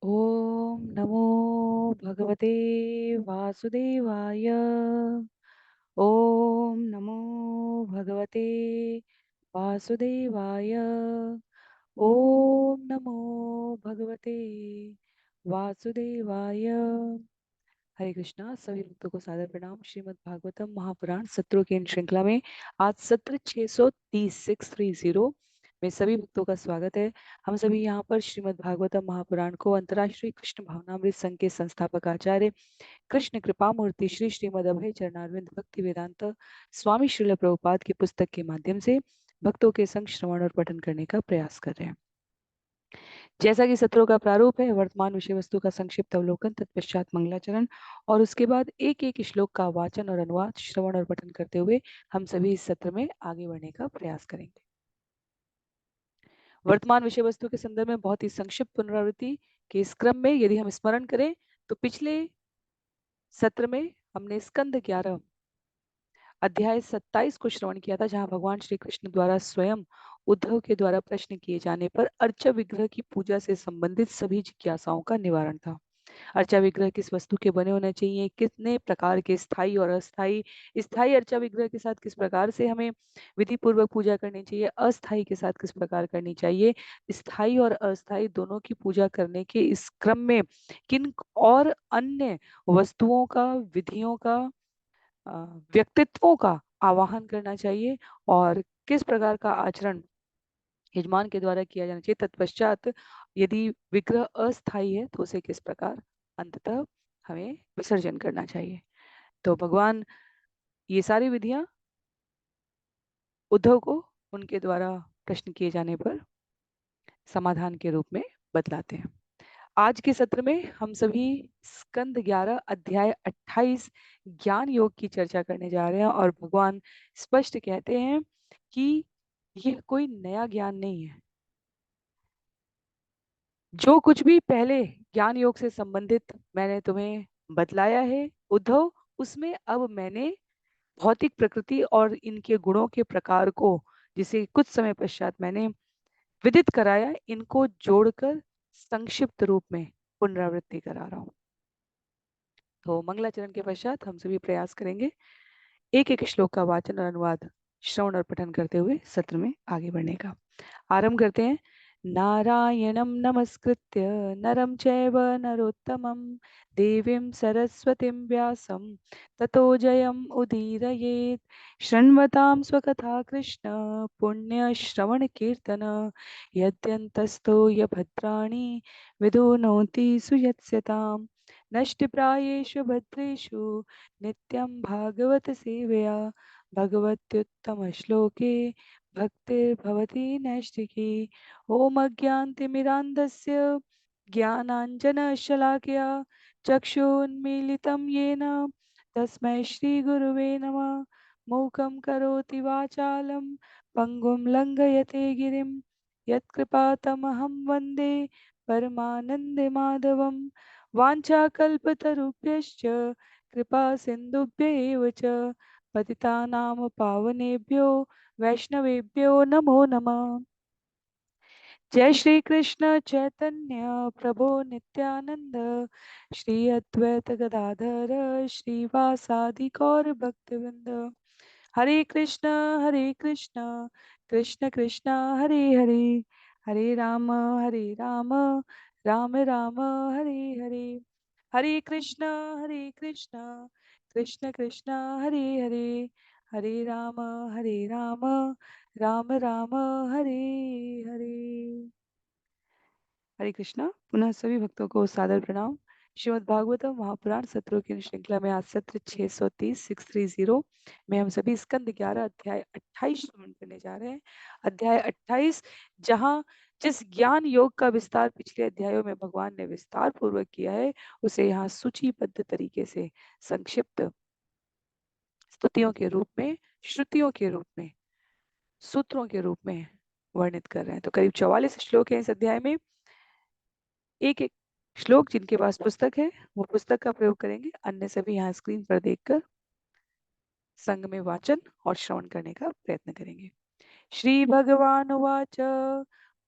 ओम नमो भगवते वासुदेवाय। ओम नमो भगवते वासुदेवाय। ओम नमो भगवते वासुदेवाय। हरे कृष्णा। सभी भक्तों को सादर प्रणाम। श्रीमद् भागवतम महापुराण सत्रों की इन श्रृंखला में आज सत्र 630 में सभी भक्तों का स्वागत है। हम सभी यहाँ पर श्रीमद् भागवतम महापुराण को अंतर्राष्ट्रीय कृष्ण भावनामृत संघ के संस्थापक आचार्य कृष्ण कृपा मूर्ति श्री श्रीमद् अभय चरणारविंद भक्ति वेदांत स्वामी श्रील प्रभुपाद की पुस्तक के माध्यम से भक्तों के संग श्रवण और पठन करने का प्रयास कर रहे हैं। जैसा कि सत्रों का प्रारूप है, वर्तमान विषय वस्तु का संक्षिप्त अवलोकन, तत्पश्चात मंगलाचरण और उसके बाद एक एक श्लोक का वाचन और अनुवाद, श्रवण और पठन करते हुए हम सभी इस सत्र में आगे बढ़ने का प्रयास करेंगे। वर्तमान विषय वस्तु के संदर्भ में बहुत ही संक्षिप्त पुनरावृत्ति के इस क्रम में यदि हम स्मरण करें तो पिछले सत्र में हमने स्कंद 11 अध्याय 27 को श्रवण किया था, जहां भगवान श्री कृष्ण द्वारा स्वयं उद्धव के द्वारा प्रश्न किए जाने पर अर्चा विग्रह की पूजा से संबंधित सभी जिज्ञासाओं का निवारण था। अर्चा विग्रह किस वस्तु के बने होने चाहिए, कितने प्रकार के स्थायी और अस्थायी, स्थायी अर्चा विग्रह के साथ किस प्रकार से हमें विधि पूर्वक पूजा करनी चाहिए, अस्थायी के साथ किस प्रकार करनी चाहिए, स्थायी और अस्थायी दोनों की पूजा करने के इस क्रम में किन और अन्य वस्तुओं का, विधियों का, व्यक्तित्वों का आवाहन करना चाहिए और किस प्रकार का आचरण यजमान के द्वारा किया जाना चाहिए। तत्पश्चात यदि विग्रह अस्थायी है तो उसे किस प्रकार अंततः हमें विसर्जन करना चाहिए। तो भगवान ये सारी विधियां उद्धव को उनके द्वारा प्रश्न किए जाने पर समाधान के रूप में बतलाते हैं। आज के सत्र में हम सभी स्कंद 11 अध्याय 28 ज्ञान योग की चर्चा करने जा रहे हैं और भगवान स्पष्ट कहते हैं कि यह कोई नया ज्ञान नहीं है। जो कुछ भी पहले ज्ञान योग से संबंधित मैंने तुम्हें बतलाया है उद्धव, उसमें अब मैंने भौतिक प्रकृति और इनके गुणों के प्रकार को, जिसे कुछ समय पश्चात मैंने विदित कराया, इनको जोड़कर संक्षिप्त रूप में पुनरावृत्ति करा रहा हूं। तो मंगलाचरण के पश्चात हम सभी प्रयास करेंगे एक एक श्लोक का वाचन और अनुवाद, श्रवण और पठन करते हुए सत्र में आगे बढ़ने का। आरंभ करते हैं। नारायणं नमस्कृत्य नरं चैव नरोत्तमं देवीं सरस्वतीं व्यासं ततो जयम् उदीरयेत्। शृण्वतां स्वकथा कृष्ण पुण्यश्रवणकीर्तन यद्यन्तस्तो यभद्राणि विदुनोति सुयत्स्यताम्। नष्टप्रायेषु भद्रेषु नित्यं भागवत सेवया भगवत्युत्तमश्लोके भक्तिर्भवति नैष्ठिकी। ॐ अज्ञानतिमिरान्धस्य ज्ञानाञ्जनशलाकया चक्षुन्मीलितं येन तस्मै श्रीगुरुवे नमः। मूकं करोति वाचालं पङ्गुं लङ्घयते गिरिं यत्कृपातमहं वन्दे परमानन्दमाधवं। वाञ्छाकल्पतरुभ्यश्च कृपा सिन्धुभ्य एव च पतितानां पावनेभ्यो वैष्णवेभ्यो नमो नमः। जय श्री कृष्ण चैतन्य प्रभु नित्यानंद श्री अद्वैत गदाधर श्रीवासादि गौर भक्तवृंद। हरे कृष्ण कृष्ण कृष्ण हरे हरे, हरे राम राम राम हरे हरे। हरे कृष्ण कृष्ण कृष्ण हरे हरे, हरे राम राम राम हरे हरे। हरे कृष्णा। पुनः सभी भक्तों को सादर प्रणाम। श्रीमद् भागवतम महापुराण सत्रों की श्रृंखला में आज सत्र 630 में हम सभी स्कंद 11 अध्याय 28 श्रवण करने जा रहे हैं। अध्याय 28 जहां जिस ज्ञान योग का विस्तार पिछले अध्यायों में भगवान ने विस्तार पूर्वक किया है, उसे यहाँ सूचीबद्ध तरीके से संक्षिप्त स्तुतियों के रूप में, श्रुतियों के रूप में, सूत्रों के रूप में वर्णित कर रहे हैं। तो करीब 44 श्लोक है इस अध्याय में। एक एक श्लोक जिनके पास पुस्तक है वो पुस्तक का प्रयोग करेंगे, अन्य सभी यहाँ स्क्रीन पर देखकर संग में वाचन और श्रवण करने का प्रयत्न करेंगे। श्री भगवान उवाच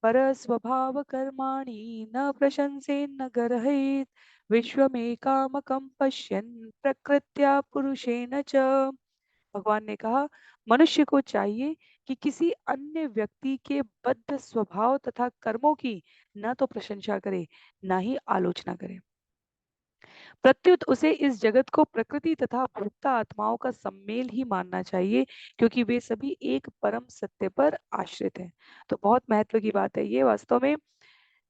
पर स्वभाव कर्माणि न प्रशंसेन न गर्हयेत् विश्वमेकामकं पश्यन् प्रकृत्या पुरुषेण च। भगवान ने कहा, मनुष्य को चाहिए कि किसी अन्य व्यक्ति के बद्ध स्वभाव तथा कर्मों की न तो प्रशंसा करे, न ही आलोचना करे। प्रत्युत उसे इस जगत को प्रकृति तथा भोक्ता आत्माओं का सम्मेल ही मानना चाहिए, क्योंकि वे सभी एक परम सत्य पर आश्रित हैं। तो बहुत महत्व की बात है ये वास्तव में।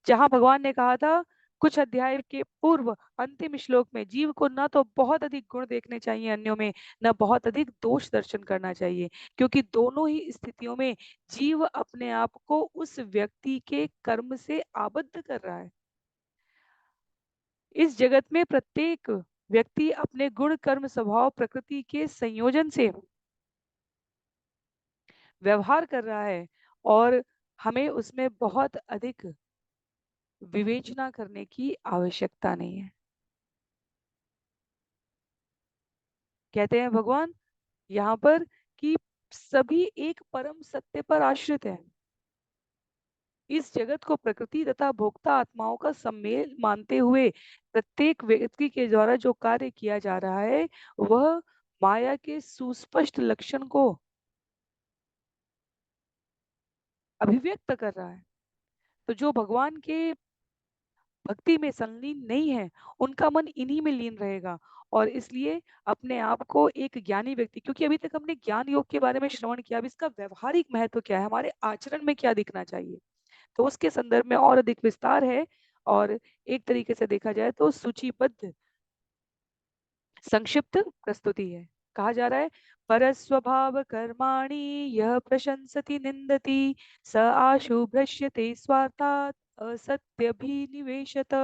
जहां भगवान ने कहा था कुछ अध्याय के पूर्व अंतिम श्लोक में, जीव को न तो बहुत अधिक गुण देखने चाहिए अन्यों में, न बहुत अधिक दोष दर्शन करना चाहिए, क्योंकि दोनों ही स्थितियों में जीव अपने आप को उस व्यक्ति के कर्म से आबद्ध कर रहा है। इस जगत में प्रत्येक व्यक्ति अपने गुण कर्म स्वभाव प्रकृति के संयोजन से व्यवहार कर रहा है, और हमें उसमें बहुत अधिक विवेचना करने की आवश्यकता नहीं है। कहते हैं भगवान यहाँ पर कि सभी एक परम सत्य पर आश्रित है। इस जगत को प्रकृति तथा भोक्ता आत्माओं का सम्मेल मानते हुए प्रत्येक व्यक्ति के द्वारा जो कार्य किया जा रहा है वह माया के सुस्पष्ट लक्षण को अभिव्यक्त कर रहा है। तो जो भगवान के भक्ति में संलीन नहीं है, उनका मन इन्हीं में लीन रहेगा। और इसलिए अपने आप को एक ज्ञानी व्यक्ति, क्योंकि अभी तक हमने ज्ञान योग के बारे में श्रवण किया, अब इसका व्यवहारिक महत्व क्या है, हमारे आचरण में क्या दिखना चाहिए, तो उसके संदर्भ में और अधिक विस्तार है। और एक तरीके से देखा जाए तो सूचीबद्ध संक्षिप्त प्रस्तुति है। कहा जा रहा है, पर स्वभाव कर्माणि यह प्रशंसति निंदति स आशु भ्रश्यते स्वार्थात असत्य भी निवेशत।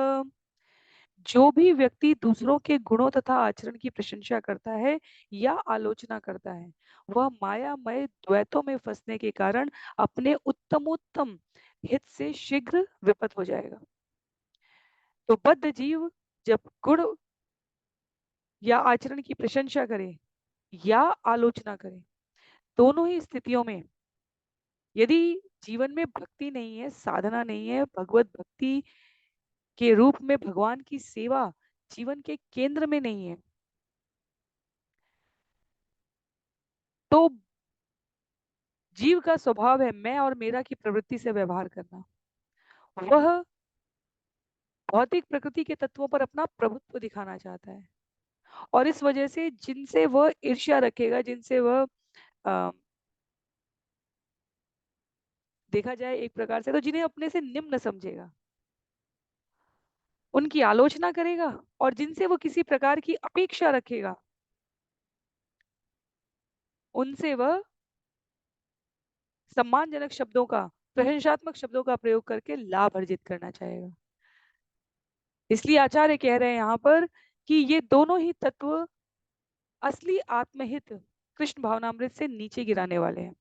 जो भी व्यक्ति दूसरों के गुणों तथा आचरण की प्रशंसा करता है या आलोचना करता है, वह मायामय द्वैतों में फंसने के कारण अपने उत्तमोत्तम हित से शीघ्र विपत हो जाएगा। तो बद्ध जीव जब गुण या आचरण की प्रशंसा करे या आलोचना करे, दोनों ही स्थितियों में यदि जीवन में भक्ति नहीं है, साधना नहीं है, भगवत भक्ति के रूप में भगवान की सेवा जीवन के केंद्र में नहीं है, तो जीव का स्वभाव है मैं और मेरा की प्रवृत्ति से व्यवहार करना। वह भौतिक प्रकृति के तत्वों पर अपना प्रभुत्व दिखाना चाहता है, और इस वजह से जिनसे वह ईर्ष्या रखेगा, जिनसे वह अ, देखा जाए एक प्रकार से तो जिन्हें अपने से निम्न समझेगा, उनकी आलोचना करेगा, और जिनसे वो किसी प्रकार की अपेक्षा रखेगा, उनसे वह सम्मानजनक शब्दों का, प्रशंसात्मक शब्दों का प्रयोग करके लाभ अर्जित करना चाहेगा। इसलिए आचार्य कह रहे हैं यहाँ पर कि ये दोनों ही तत्व असली आत्महित कृष्ण भावनामृत से नीचे गिराने वाले हैं।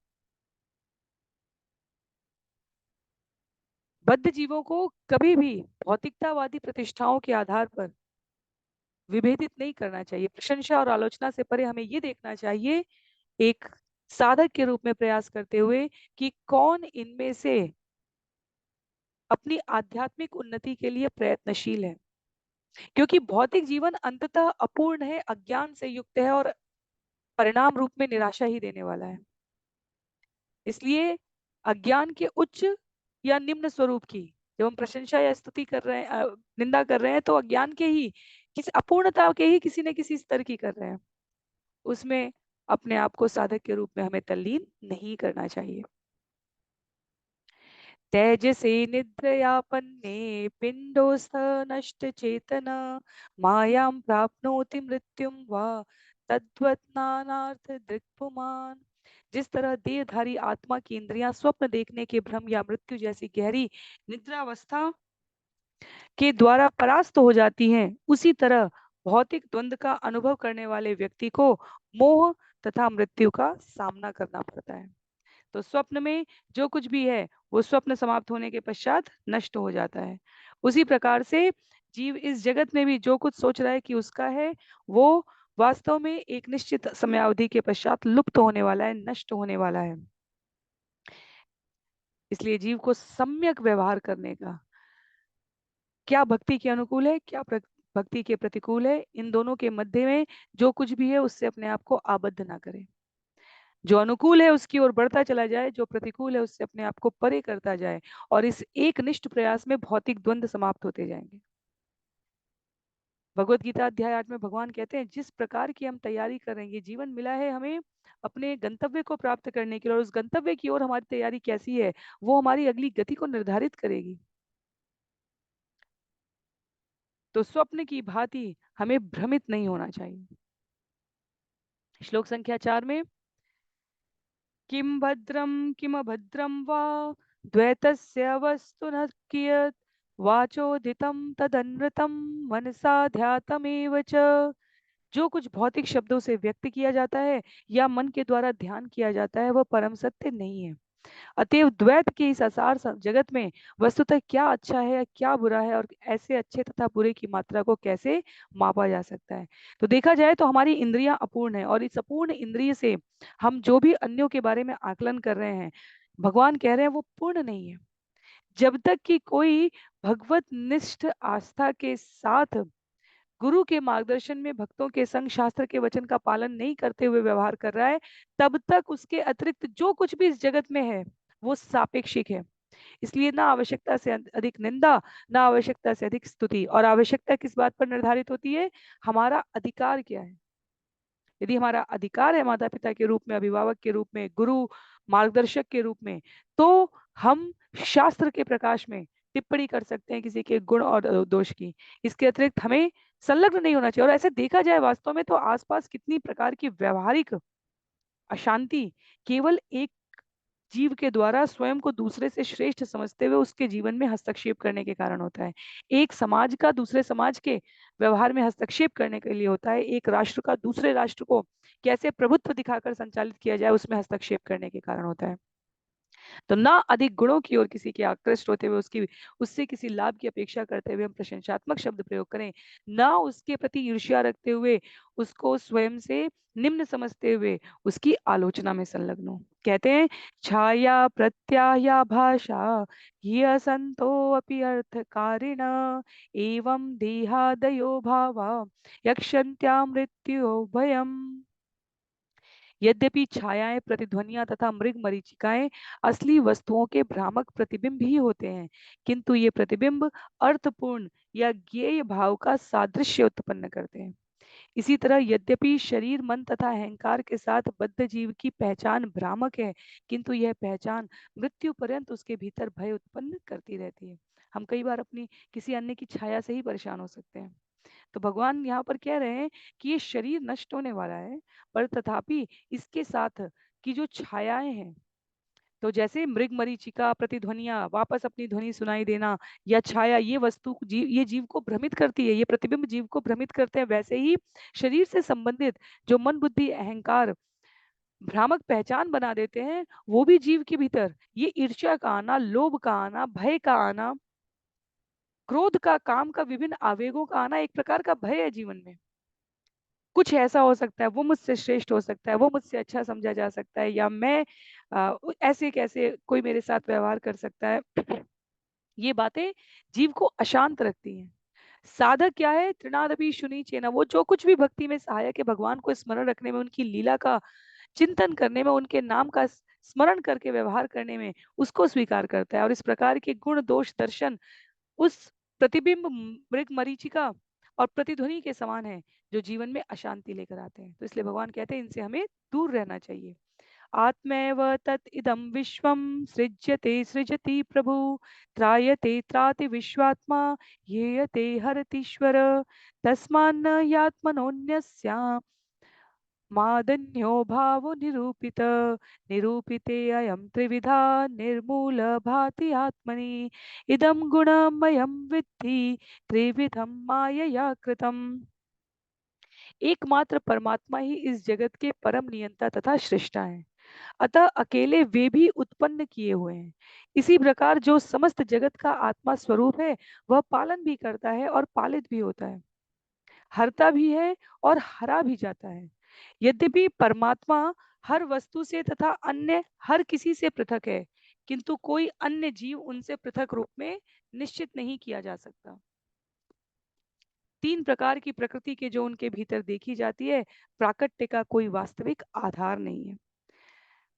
बद्ध जीवों को कभी भी भौतिकतावादी प्रतिष्ठाओं के आधार पर विभेदित नहीं करना चाहिए। प्रशंसा और आलोचना से परे हमें ये देखना चाहिए, एक साधक के रूप में प्रयास करते हुए, कि कौन इनमें से अपनी आध्यात्मिक उन्नति के लिए प्रयत्नशील है। क्योंकि भौतिक जीवन अंततः अपूर्ण है, अज्ञान से युक्त है, और परिणाम रूप में निराशा ही देने वाला है। इसलिए अज्ञान के उच्च या निम्न स्वरूप की जब हम प्रशंसा या स्तुति कर रहे हैं, निंदा कर रहे हैं, तो अज्ञान के ही किसी अपूर्णता के ही किसी न किसी स्तर की कर रहे हैं। उसमें अपने आप को साधक के रूप में हमें तल्लीन नहीं करना चाहिए। तेजसे निद्रयापन्ने पिंडोस्थ नष्ट चेतन मायां प्राप्नोति मृत्युम वा तद्वत्नानार्थ दृक्पुमान। जिस तरह देहधारी आत्मा की इंद्रियां स्वप्न देखने के भ्रम या मृत्यु जैसी गहरी निद्रावस्था के द्वारा परास्त हो जाती हैं, उसी तरह भौतिक द्वंद का अनुभव करने वाले व्यक्ति को मोह तथा मृत्यु का सामना करना पड़ता है। तो स्वप्न में जो कुछ भी है वो स्वप्न समाप्त होने के पश्चात नष्ट हो जाता है। उसी प्रकार से जीव इस जगत में भी जो कुछ सोच रहा है कि उसका है, वो वास्तव में एक निश्चित समयावधि के पश्चात लुप्त होने वाला है, नष्ट होने वाला है। इसलिए जीव को सम्यक व्यवहार करने का, क्या भक्ति के अनुकूल है, क्या भक्ति के प्रतिकूल है, इन दोनों के मध्य में जो कुछ भी है उससे अपने आप को आबद्ध ना करें। जो अनुकूल है उसकी ओर बढ़ता चला जाए, जो प्रतिकूल है उससे अपने आप को परे करता जाए, और इस एक निष्ठ प्रयास में भौतिक द्वंद्व समाप्त होते जाएंगे। भगवत गीता अध्याय 8 में भगवान कहते हैं, जिस प्रकार की हम तैयारी कर रहे हैं, ये जीवन मिला है हमें अपने गंतव्य को प्राप्त करने के लिए, और उस गंतव्य की ओर हमारी तैयारी कैसी है वो हमारी अगली गति को निर्धारित करेगी। तो स्वप्न की भांति हमें भ्रमित नहीं होना चाहिए। श्लोक संख्या 4 में, किम भद्रम किम अभद्रम वा द्वैतस्य वस्तु न कियत् वाचोदितं तदनृतं मनसा ध्यातमेव च। जो कुछ भौतिक शब्दों से व्यक्त किया जाता है या मन के द्वारा ध्यान किया जाता है वह परम सत्य नहीं है। अतएव द्वैत के इस असार जगत में वस्तुतः क्या अच्छा है या क्या बुरा है, और ऐसे अच्छे तथा बुरे की मात्रा को कैसे मापा जा सकता है। तो देखा जाए तो हमारी इंद्रियां अपूर्ण है, और इस अपूर्ण इंद्रिय से हम जो भी अन्यों के बारे में आकलन कर रहे हैं, भगवान कह रहे हैं वो पूर्ण नहीं है। जब तक कि कोई भगवत निष्ठ आस्था के साथ गुरु के मार्गदर्शन में भक्तों के संग शास्त्र के वचन का पालन नहीं करते हुए व्यवहार कर रहा है, तब तक उसके अतिरिक्त जो कुछ भी इस जगत में है वो सापेक्षिक है। इसलिए ना आवश्यकता से अधिक निंदा, ना आवश्यकता से अधिक स्तुति। और आवश्यकता किस बात पर निर्धारित होती है? हमारा अधिकार क्या है। यदि हमारा अधिकार है माता पिता के रूप में, अभिभावक के रूप में, गुरु मार्गदर्शक के रूप में, तो हम शास्त्र के प्रकाश में टिप्पणी कर सकते हैं किसी के गुण और दोष की। इसके अतिरिक्त हमें संलग्न नहीं होना चाहिए। और ऐसे देखा जाए वास्तव में तो आसपास कितनी प्रकार की व्यवहारिक अशांति केवल एक जीव के द्वारा स्वयं को दूसरे से श्रेष्ठ समझते हुए उसके जीवन में हस्तक्षेप करने के कारण होता है। एक समाज का दूसरे समाज के व्यवहार में हस्तक्षेप करने के लिए होता है। एक राष्ट्र का दूसरे राष्ट्र को कैसे प्रभुत्व दिखाकर संचालित किया जाए उसमें हस्तक्षेप करने के कारण होता है। तो ना अधिक गुणों की ओर किसी के आकृष्ट होते हुए उसकी उससे किसी लाभ की अपेक्षा करते हुए हम प्रशंसात्मक शब्द प्रयोग करें, ना उसके प्रति ईर्ष्या रखते हुए उसको स्वयं से निम्न समझते हुए उसकी आलोचना में संलग्न हो। कहते हैं, छाया प्रत्याया भाषा ये असंतो अपि अर्थकारिण एवं देहादयो भावा यक्षन्त्या मृत्यु भयम। यद्यपि छायाएं, प्रतिध्वनियां तथा मृग मरीचिकाएं असली वस्तुओं के भ्रामक प्रतिबिंब ही होते हैं, किंतु ये प्रतिबिंब अर्थपूर्ण या ज्ञेय भाव का सादृश्य उत्पन्न करते हैं। इसी तरह यद्यपि शरीर, मन तथा अहंकार के साथ बद्ध जीव की पहचान भ्रामक है, किंतु यह पहचान मृत्यु पर्यंत उसके भीतर भय उत्पन्न करती रहती है। हम कई बार अपनी किसी अन्य की छाया से ही परेशान हो सकते हैं। तो भगवान यहाँ पर कह रहे हैं कि ये शरीर नष्ट होने वाला है, पर तथापि इसके साथ की जो छायाएं हैं, तो जैसे मृग मरीचिका, प्रतिध्वनिया, वापस अपनी ध्वनि सुनाई देना, या छाया, ये वस्तु जीव, ये जीव को भ्रमित करती है, ये प्रतिबिंब जीव को भ्रमित करते हैं। वैसे ही शरीर से संबंधित जो मन, बुद्धि, अहंकार भ्रामक पहचान बना देते हैं, वो भी जीव के भीतर ये ईर्ष्या का आना, लोभ का आना, भय का आना, क्रोध का, काम का, विभिन्न आवेगों का आना एक प्रकार का भय है जीवन में। कुछ ऐसा हो सकता है, वो मुझसे श्रेष्ठ हो सकता है, वो मुझसे अच्छा समझा जा सकता है, या मैं ऐसे कैसे कोई मेरे साथ व्यवहार कर सकता है। ये बातें जीव को अशांत रखती हैं। साधक क्या है? तृणादपि शुनि चेना, वो जो कुछ भी भक्ति में सहायक है, भगवान को स्मरण रखने में, उनकी लीला का चिंतन करने में, उनके नाम का स्मरण करके व्यवहार करने में, उसको स्वीकार करता है। और इस प्रकार के गुण, दोष, दर्शन उस प्रतिबिंब, मृग मरीचिका और प्रतिध्वनि के समान है, जो जीवन में अशांति लेकर आते हैं। तो इसलिए भगवान कहते हैं इनसे हमें दूर रहना चाहिए। आत्मैव तत् इदं विश्वं सृज्यते सृजति प्रभु त्रायते त्राति विश्वात्मा येयते हरतीश्वर तस्मान्न यात्मनोऽन्यस्या मादन्यो भावो निरूपित निरूपिते अयं त्रिविधा निर्मूल भाति आत्मनि इदं गुणमयं विद्धि त्रिविधं मायया कृतम्। एकमात्र परमात्मा ही इस जगत के परम नियंता तथा सृष्टा है, अतः अकेले वे भी उत्पन्न किए हुए हैं। इसी प्रकार जो समस्त जगत का आत्मा स्वरूप है, वह पालन भी करता है और पालित भी होता है, हरता भी है और हरा भी जाता है। यद्यपि परमात्मा हर वस्तु से तथा अन्य हर किसी से पृथक है, किंतु कोई अन्य जीव उनसे पृथक रूप में निश्चित नहीं किया जा सकता। 3 प्रकार की प्रकृति के जो उनके भीतर देखी जाती है, प्राकट्य का कोई वास्तविक आधार नहीं है।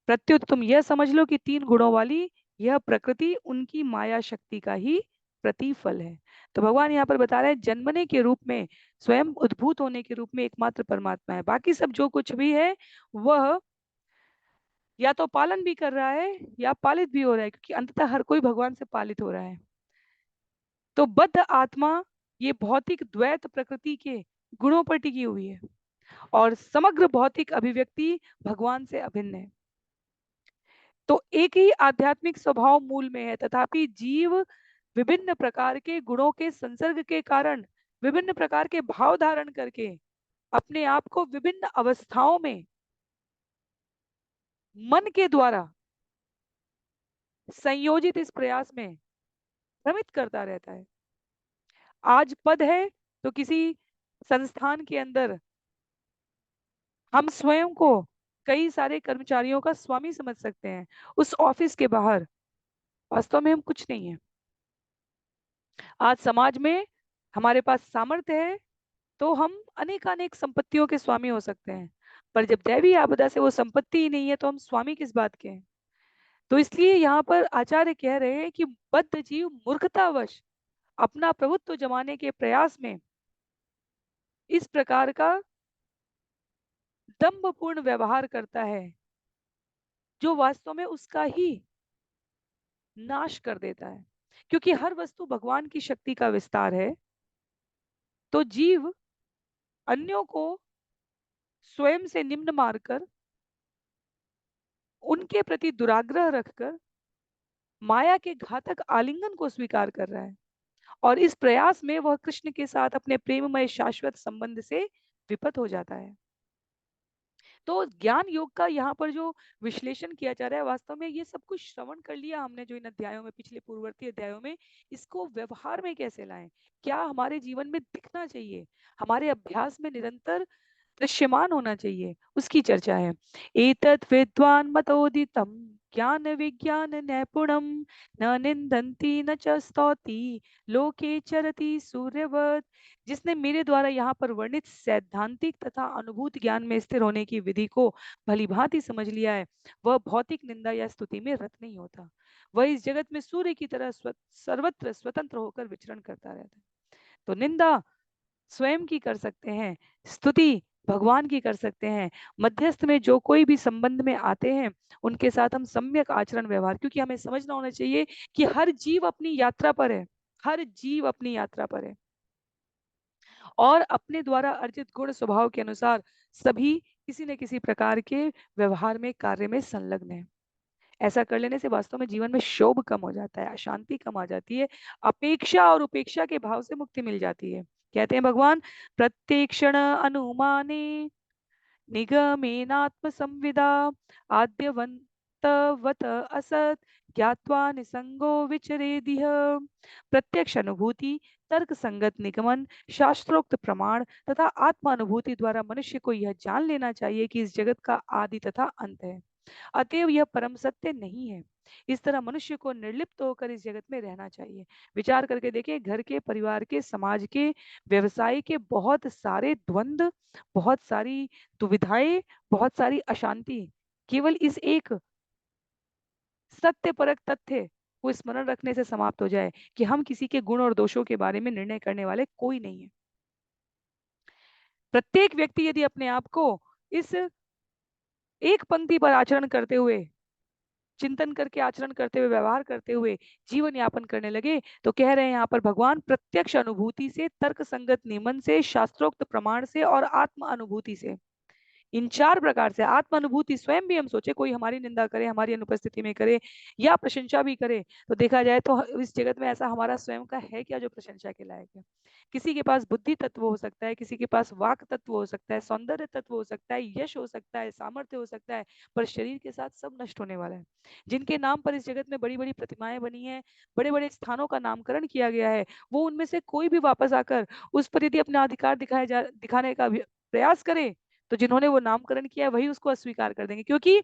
प्रत्युत तुम यह समझ लो कि 3 गुणों वाली यह प्रकृति उनकी माया शक्ति का ही प्रतिफल है। तो भगवान यहाँ पर बता रहे हैं, जन्मने के रूप में, स्वयं उद्भूत होने के रूप में एकमात्र परमात्मा है। बाकी सब जो कुछ भी है वह या तो पालन भी कर रहा है या पालित भी हो रहा है, क्योंकि अंततः हर कोई भगवान से पालित हो रहा है। तो बद्ध आत्मा ये भौतिक द्वैत प्रकृति के गुणों पर टिकी हुई है और समग्र भौतिक अभिव्यक्ति भगवान से अभिन्न है। तो एक ही आध्यात्मिक स्वभाव मूल में है, तथापि जीव विभिन्न प्रकार के गुणों के संसर्ग के कारण विभिन्न प्रकार के भाव धारण करके अपने आप को विभिन्न अवस्थाओं में मन के द्वारा संयोजित इस प्रयास में भ्रमित करता रहता है। आज पद है तो किसी संस्थान के अंदर हम स्वयं को कई सारे कर्मचारियों का स्वामी समझ सकते हैं। उस ऑफिस के बाहर वास्तव में हम कुछ नहीं है। आज समाज में हमारे पास सामर्थ्य है तो हम अनेकानेक संपत्तियों के स्वामी हो सकते हैं, पर जब दैवी आपदा से वो संपत्ति ही नहीं है तो हम स्वामी किस बात के हैं। तो इसलिए यहाँ पर आचार्य कह रहे हैं कि बद्ध जीव मूर्खतावश अपना प्रभुत्व जमाने के प्रयास में इस प्रकार का दंभपूर्ण व्यवहार करता है जो वास्तव में उसका ही नाश कर देता है। क्योंकि हर वस्तु भगवान की शक्ति का विस्तार है, तो जीव अन्यों को स्वयं से निम्न मारकर उनके प्रति दुराग्रह रखकर माया के घातक आलिंगन को स्वीकार कर रहा है और इस प्रयास में वह कृष्ण के साथ अपने प्रेममय शाश्वत संबंध से विपत हो जाता है। तो ज्ञान योग का यहाँ पर जो विश्लेषण किया जा रहा है, वास्तव में ये सब कुछ श्रवण कर लिया हमने जो इन अध्यायों में, पिछले पूर्ववर्ती अध्यायों में, इसको व्यवहार में कैसे लाएं, क्या हमारे जीवन में दिखना चाहिए, हमारे अभ्यास में निरंतर दृश्यमान होना चाहिए, उसकी चर्चा है। एतत् विद्वान मतोदितम ज्ञान विज्ञान नैपुणम न निंदन्ति न च स्तौति लोके चरति सूर्यवत। जिसने मेरे द्वारा यहाँ पर वर्णित सैद्धांतिक तथा अनुभूत ज्ञान में स्थिर होने की विधि को भलीभांति समझ लिया है, वह भौतिक निंदा या स्तुति में रत नहीं होता। वह इस जगत में सूर्य की तरह सर्वत्र स्वतंत्र होकर विचरण करता रहता है। तो निंदा स्वयं की कर सकते हैं, स्तुति भगवान की कर सकते हैं। मध्यस्थ में जो कोई भी संबंध में आते हैं उनके साथ हम सम्यक आचरण व्यवहार, क्योंकि हमें समझना होना चाहिए कि हर जीव अपनी यात्रा पर है, हर जीव अपनी यात्रा पर है और अपने द्वारा अर्जित गुण स्वभाव के अनुसार सभी किसी न किसी प्रकार के व्यवहार में, कार्य में संलग्न है। ऐसा कर लेने से वास्तव में जीवन में शोभ कम हो जाता है, अशांति कम आ जाती है, अपेक्षा और उपेक्षा के भाव से मुक्ति मिल जाती है। कहते हैं भगवान, प्रत्येक क्षण अनुमाने निगमेनात्म संविदा आद्यवंतवत असत ज्ञात्वा निसंगो विचरेदिह। प्रत्यक्ष अनुभूति, तर्क संगत निगमन, शास्त्रोक्त प्रमाण तथा आत्मा अनुभूति द्वारा मनुष्य को यह जान लेना चाहिए कि इस जगत का आदि तथा अंत है, अतएव यह परम सत्य नहीं है। इस तरह मनुष्य को निर्लिप्त होकर इस जगत में रहना चाहिए। विचार करके देखें, घर के, परिवार के, समाज के, व्यवसाय के बहुत सारे द्वंद्व, बहुत सारी दुविधाएं, बहुत सारी अशांति केवल इस एक सत्य परक तथ्य को स्मरण रखने से समाप्त हो जाए कि हम किसी के गुण और दोषों के बारे में निर्णय करने वाले कोई नहीं है। प्रत्येक व्यक्ति यदि अपने आप को इस एक पंक्ति पर आचरण करते हुए, चिंतन करके, आचरण करते हुए, व्यवहार करते हुए जीवन यापन करने लगे, तो कह रहे हैं यहाँ पर भगवान, प्रत्यक्ष अनुभूति से, तर्क संगत नियमन से, शास्त्रोक्त प्रमाण से और आत्म अनुभूति से, इन 4 प्रकार से आत्मानुभूति, स्वयं भी हम सोचे कोई हमारी निंदा करे, हमारी अनुपस्थिति में करे या प्रशंसा भी करे, तो देखा जाए तो इस जगत में ऐसा हमारा स्वयं का है क्या जो प्रशंसा के लायक है। किसी के पास बुद्धि तत्व हो सकता है, किसी के पास वाक तत्व हो सकता है, सौंदर्य तत्व हो सकता है, यश हो सकता है, सामर्थ्य हो सकता है, पर शरीर के साथ सब नष्ट होने वाला है। जिनके नाम पर इस जगत में बड़ी बड़ी प्रतिमाएं बनी है, बड़े बड़े स्थानों का नामकरण किया गया है, वो उनमें से कोई भी वापस आकर उस पर यदि अपना अधिकार दिखाने का प्रयास करे, तो जिन्होंने वो नामकरण किया वही उसको अस्वीकार कर देंगे। क्योंकि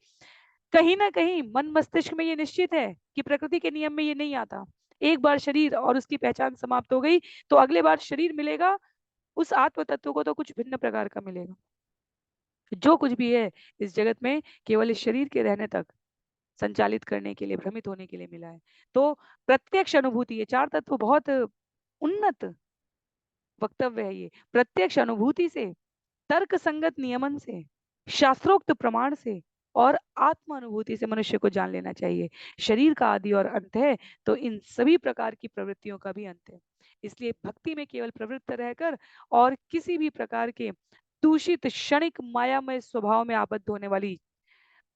कहीं ना कहीं मन मस्तिष्क में ये निश्चित है कि प्रकृति के नियम में ये नहीं आता। एक बार शरीर और उसकी पहचान समाप्त हो गई तो अगले बार शरीर मिलेगा, उस आत्म तत्व को तो कुछ भिन्न प्रकार का मिलेगा। जो कुछ भी है इस जगत में केवल इस शरीर के रहने तक संचालित करने के लिए, भ्रमित होने के लिए मिला है। तो प्रत्यक्ष अनुभूति, ये चार तत्व बहुत उन्नत वक्तव्य है। ये प्रत्यक्ष अनुभूति से, तर्क संगत नियमन से, शास्त्रोक्त प्रमाण से और आत्म अनुभूति से मनुष्य को जान लेना चाहिए। शरीर का आदि और अंत है तो इन सभी प्रकार की प्रवृत्तियों का भी अंत है। इसलिए भक्ति में केवल प्रवृत्त रहकर और किसी भी प्रकार के दूषित क्षणिक मायामय स्वभाव में आबद्ध होने वाली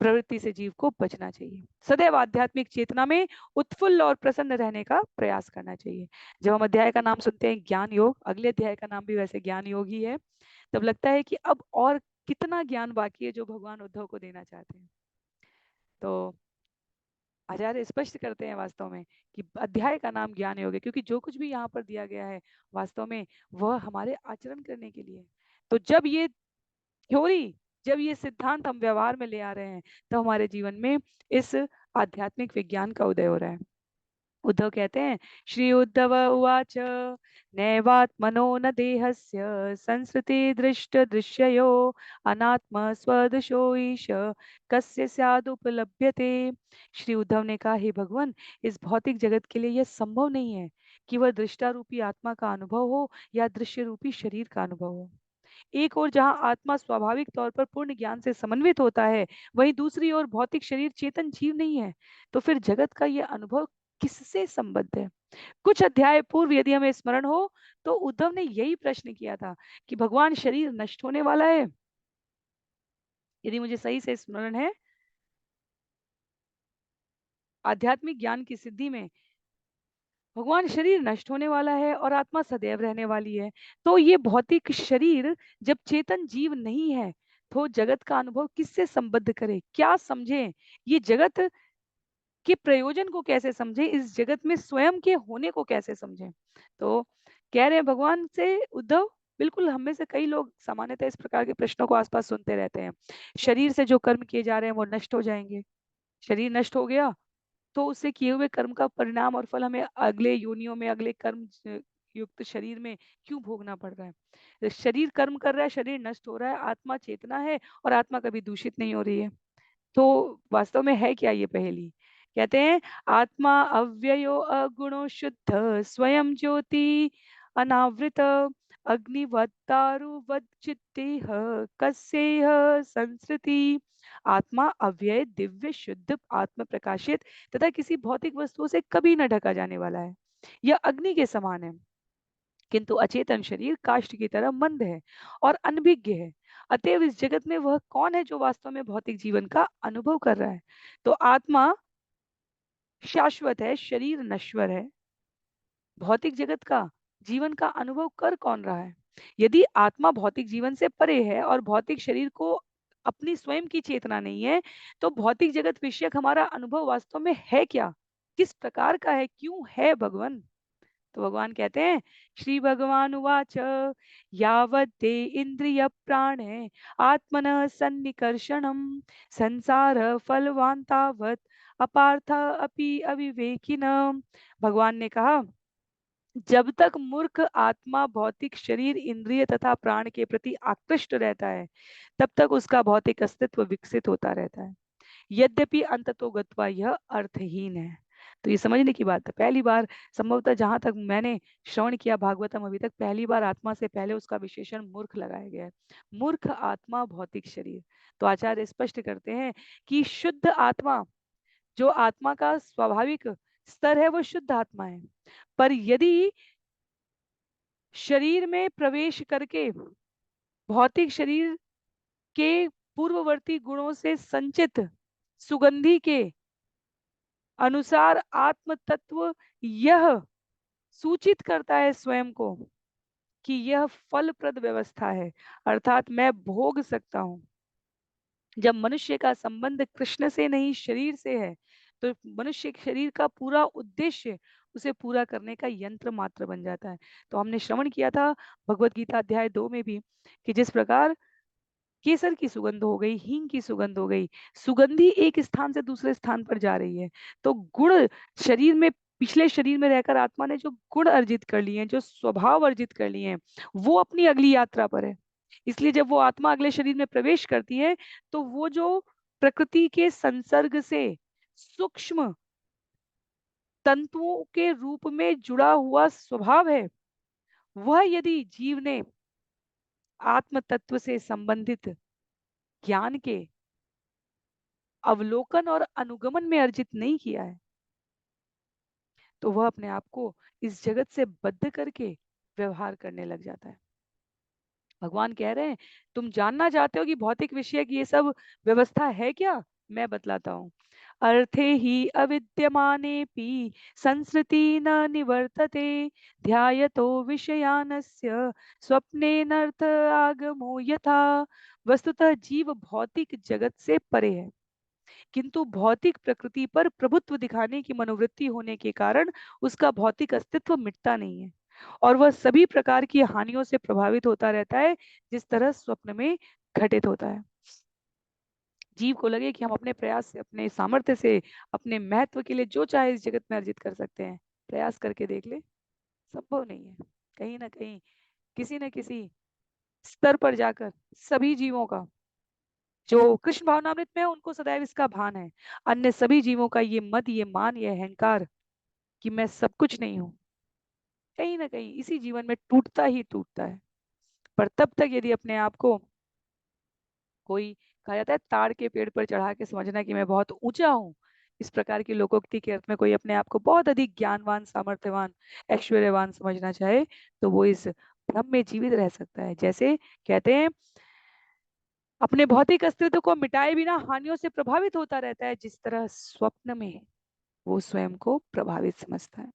प्रवृत्ति से जीव को बचना चाहिए। सदैव आध्यात्मिक चेतना में उत्फुल्ल और प्रसन्न रहने का प्रयास करना चाहिए। जब हम अध्याय का नाम सुनते हैं ज्ञान योग, अगले अध्याय का नाम भी वैसे ज्ञान योग ही है, तब लगता है कि अब और कितना ज्ञान बाकी है जो भगवान उद्धव को देना चाहते हैं। तो आचार्य स्पष्ट करते हैं वास्तव में कि अध्याय का नाम ज्ञान योग है, क्योंकि जो कुछ भी यहाँ पर दिया गया है वास्तव में वह हमारे आचरण करने के लिए। तो जब ये थ्योरी, जब ये सिद्धांत हम व्यवहार में ले आ रहे हैं तो हमारे जीवन में इस आध्यात्मिक विज्ञान का उदय हो रहा है। उद्धव कहते हैं, श्री उद्धव उवाच नैवात्मनो न देहस्य संसृति दृष्ट दृश्ययो अनात्म स्वदशो ईश कस्य स्यादुपलभ्यते। श्री उद्धव ने कहा, हे भगवान, इस भौतिक जगत के लिए यह संभव नहीं है कि वह दृष्टा रूपी आत्मा का अनुभव हो या दृश्य रूपी शरीर का अनुभव हो। एक ओर जहां आत्मा स्वाभाविक तौर पर पूर्ण ज्ञान से समन्वित होता है, वहीं दूसरी ओर भौतिक शरीर चेतन जीव नहीं है। तो फिर जगत का यह अनुभव किससे संबद्ध है? कुछ अध्याय पूर्व यदि हमें स्मरण हो तो उद्धव ने यही प्रश्न किया था कि भगवान शरीर नष्ट होने वाला है। यदि मुझे सही से स्मरण है, आध्यात्मिक ज्ञान की सिद्धि में भगवान शरीर नष्ट होने वाला है और आत्मा सदैव रहने वाली है। तो ये भौतिक शरीर जब चेतन जीव नहीं है तो जगत का अनुभव किससे संबद्ध करे, क्या समझे, ये जगत के प्रयोजन को कैसे समझे, इस जगत में स्वयं के होने को कैसे समझे। तो कह रहे हैं भगवान से उद्धव, बिल्कुल हम में से कई लोग सामान्यतः इस प्रकार के प्रश्नों को आसपास सुनते रहते हैं। शरीर से जो कर्म किए जा रहे हैं वो नष्ट हो जाएंगे, शरीर नष्ट हो गया तो उससे किए हुए कर्म का परिणाम और फल हमें अगले योनियों में, अगले कर्म युक्त शरीर में क्यों भोगना पड़ रहा है। शरीर कर्म कर रहा है, शरीर नष्ट हो रहा है, आत्मा चेतना है और आत्मा कभी दूषित नहीं हो रही है। तो वास्तव में है क्या ये पहेली? कहते हैं, आत्मा अव्ययो अगुणो शुद्ध स्वयं ज्योति अनावृत अग्निवत्तारुवच्चित्तेह कस्येह संसृति। आत्मा अव्यय, दिव्य, शुद्ध, आत्म प्रकाशित तथा किसी भौतिक वस्तुओं से कभी न ढका जाने वाला है। यह अग्नि के समान है, किंतु अचेतन शरीर काष्ठ की तरह मंद है और अनभिज्ञ है। अतएव इस जगत में वह कौन है जो वास्तव में भौतिक जीवन का अनुभव कर रहा है? तो आत्मा शाश्वत है, शरीर नश्वर है। भौतिक जगत का जीवन का अनुभव कर कौन रहा है? यदि आत्मा भौतिक जीवन से परे है और भौतिक शरीर को अपनी स्वयं की चेतना नहीं है, तो भौतिक जगत विषयक हमारा अनुभव वास्तव में है क्या, किस प्रकार का है, क्यों है भगवान? तो भगवान कहते हैं, श्री भगवान उवाच यावद्दे इंद्रिय प्राणे आत्मन सन्निकर्षणम संसार फलवान तावत् अपार्थ अपि अविवेकिनम। भगवान ने कहा, जब तक मूर्ख आत्मा भौतिक शरीर, इंद्रिय तथा प्राण के प्रति आकृष्ट रहता है तब तक उसका भौतिक अस्तित्व विकसित होता रहता है, यद्यपि अंततो गत्वा यह अर्थहीन है। तो ये समझने की बात है। पहली बार संभवतः जहां तक मैंने श्रवण किया भागवतम अभी तक, पहली बार आत्मा से पहले उसका विशेषण मूर्ख लगाया गया है। मूर्ख आत्मा भौतिक शरीर। तो आचार्य स्पष्ट करते हैं कि शुद्ध आत्मा, जो आत्मा का स्वाभाविक स्तर है वो शुद्ध आत्मा है, पर यदि शरीर में प्रवेश करके भौतिक शरीर के पूर्ववर्ती गुणों से संचित सुगंधि के अनुसार आत्म तत्व यह सूचित करता है स्वयं को कि यह फलप्रद व्यवस्था है, अर्थात मैं भोग सकता हूं। जब मनुष्य का संबंध कृष्ण से नहीं शरीर से है तो मनुष्य के शरीर का पूरा उद्देश्य उसे पूरा करने का यंत्र मात्र बन जाता है। तो हमने श्रवण किया था भगवत गीता अध्याय 2 में भी कि जिस प्रकार केसर की सुगंध हो गई, हींग की सुगंध हो गई। सुगंधी एक स्थान से दूसरे स्थान पर जा रही है। तो गुण शरीर में, पिछले शरीर में रहकर आत्मा ने जो गुण अर्जित कर लिए हैं, जो स्वभाव अर्जित कर लिए हैं, वो अपनी अगली यात्रा पर है। इसलिए जब वो आत्मा अगले शरीर में प्रवेश करती है, तो वो जो प्रकृति के संसर्ग से सूक्ष्म तंतुओं के रूप में जुड़ा हुआ स्वभाव है, वह यदि जीव ने आत्म तत्व से संबंधित ज्ञान के अवलोकन और अनुगमन में अर्जित नहीं किया है, तो वह अपने आप को इस जगत से बद्ध करके व्यवहार करने लग जाता है। भगवान कह रहे हैं, तुम जानना चाहते हो कि भौतिक विषय की ये सब व्यवस्था है क्या? मैं बतलाता हूँ। अर्थे ही अविद्यमाने पी संस्कृति न निवर्तते, ध्यायतो विषयानस्य स्वप्ने नर्थ आगमो यथा। वस्तुतः जीव भौतिक जगत से परे है, किंतु भौतिक प्रकृति पर प्रभुत्व दिखाने की मनोवृत्ति होने के कारण उसका भौतिक अस्तित्व मिटता नहीं है, और वह सभी प्रकार की हानियों से प्रभावित होता रहता है, जिस तरह स्वप्न में घटित होता है। जीव को लगे कि हम अपने प्रयास से, अपने सामर्थ्य से, अपने महत्व के लिए जो चाहे इस जगत में अर्जित कर सकते हैं। प्रयास करके देख ले, संभव नहीं है। कहीं ना कहीं, किसी न किसी स्तर पर जाकर सभी जीवों का, जो कृष्ण भावनामृत में है उनको सदैव इसका भान है, अन्य सभी जीवों का ये मद, ये मान, ये अहंकार कि मैं सब कुछ नहीं हूं, कहीं ना कहीं इसी जीवन में टूटता ही टूटता है। पर तब तक यदि अपने आप को कोई, कहा जाता है ताड़ के पेड़ पर चढ़ा के समझना कि मैं बहुत ऊंचा हूँ, इस प्रकार की लोकोक्ति के अर्थ में कोई अपने आप को बहुत अधिक ज्ञानवान, सामर्थ्यवान, ऐश्वर्यवान समझना चाहे, तो वो इस भ्रम में जीवित रह सकता है। जैसे कहते हैं, अपने भौतिक अस्तित्व को मिटाए बिना हानियों से प्रभावित होता रहता है, जिस तरह स्वप्न में वो स्वयं को प्रभावित समझता है।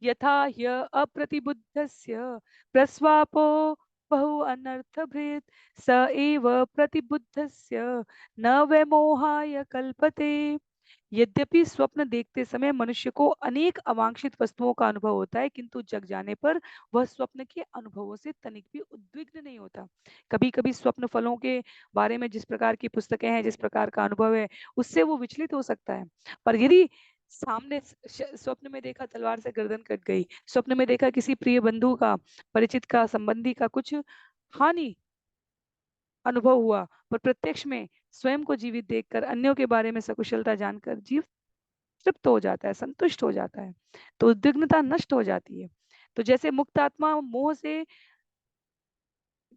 यथा ह्य अप्रतिबुद्धस्य प्रस्वापो बहु अनर्थभृत्, स एव प्रतिबुद्धस्य न वैमोहाय कल्पते। यद्यपि स्वप्न देखते समय मनुष्य को अनेक अवांछित वस्तुओं का अनुभव होता है, किंतु जग जाने पर वह स्वप्न के अनुभवों से तनिक भी उद्विग्न नहीं होता। कभी कभी स्वप्न फलों के बारे में जिस प्रकार की पुस्तकें हैं, जिस प्रकार का अनुभव है, उससे वो विचलित हो सकता है। पर यदि सामने स्वप्न में देखा तलवार से गर्दन कट गई, स्वप्न में देखा किसी प्रिय बंधु का, परिचित का, संबंधी का कुछ हानि अनुभव हुआ, पर प्रत्यक्ष में स्वयं को जीवित देखकर, अन्यों के बारे में सकुशलता जानकर जीव तृप्त हो जाता है, संतुष्ट हो जाता है, तो उद्विग्नता नष्ट हो जाती है। तो जैसे मुक्त आत्मा मोह से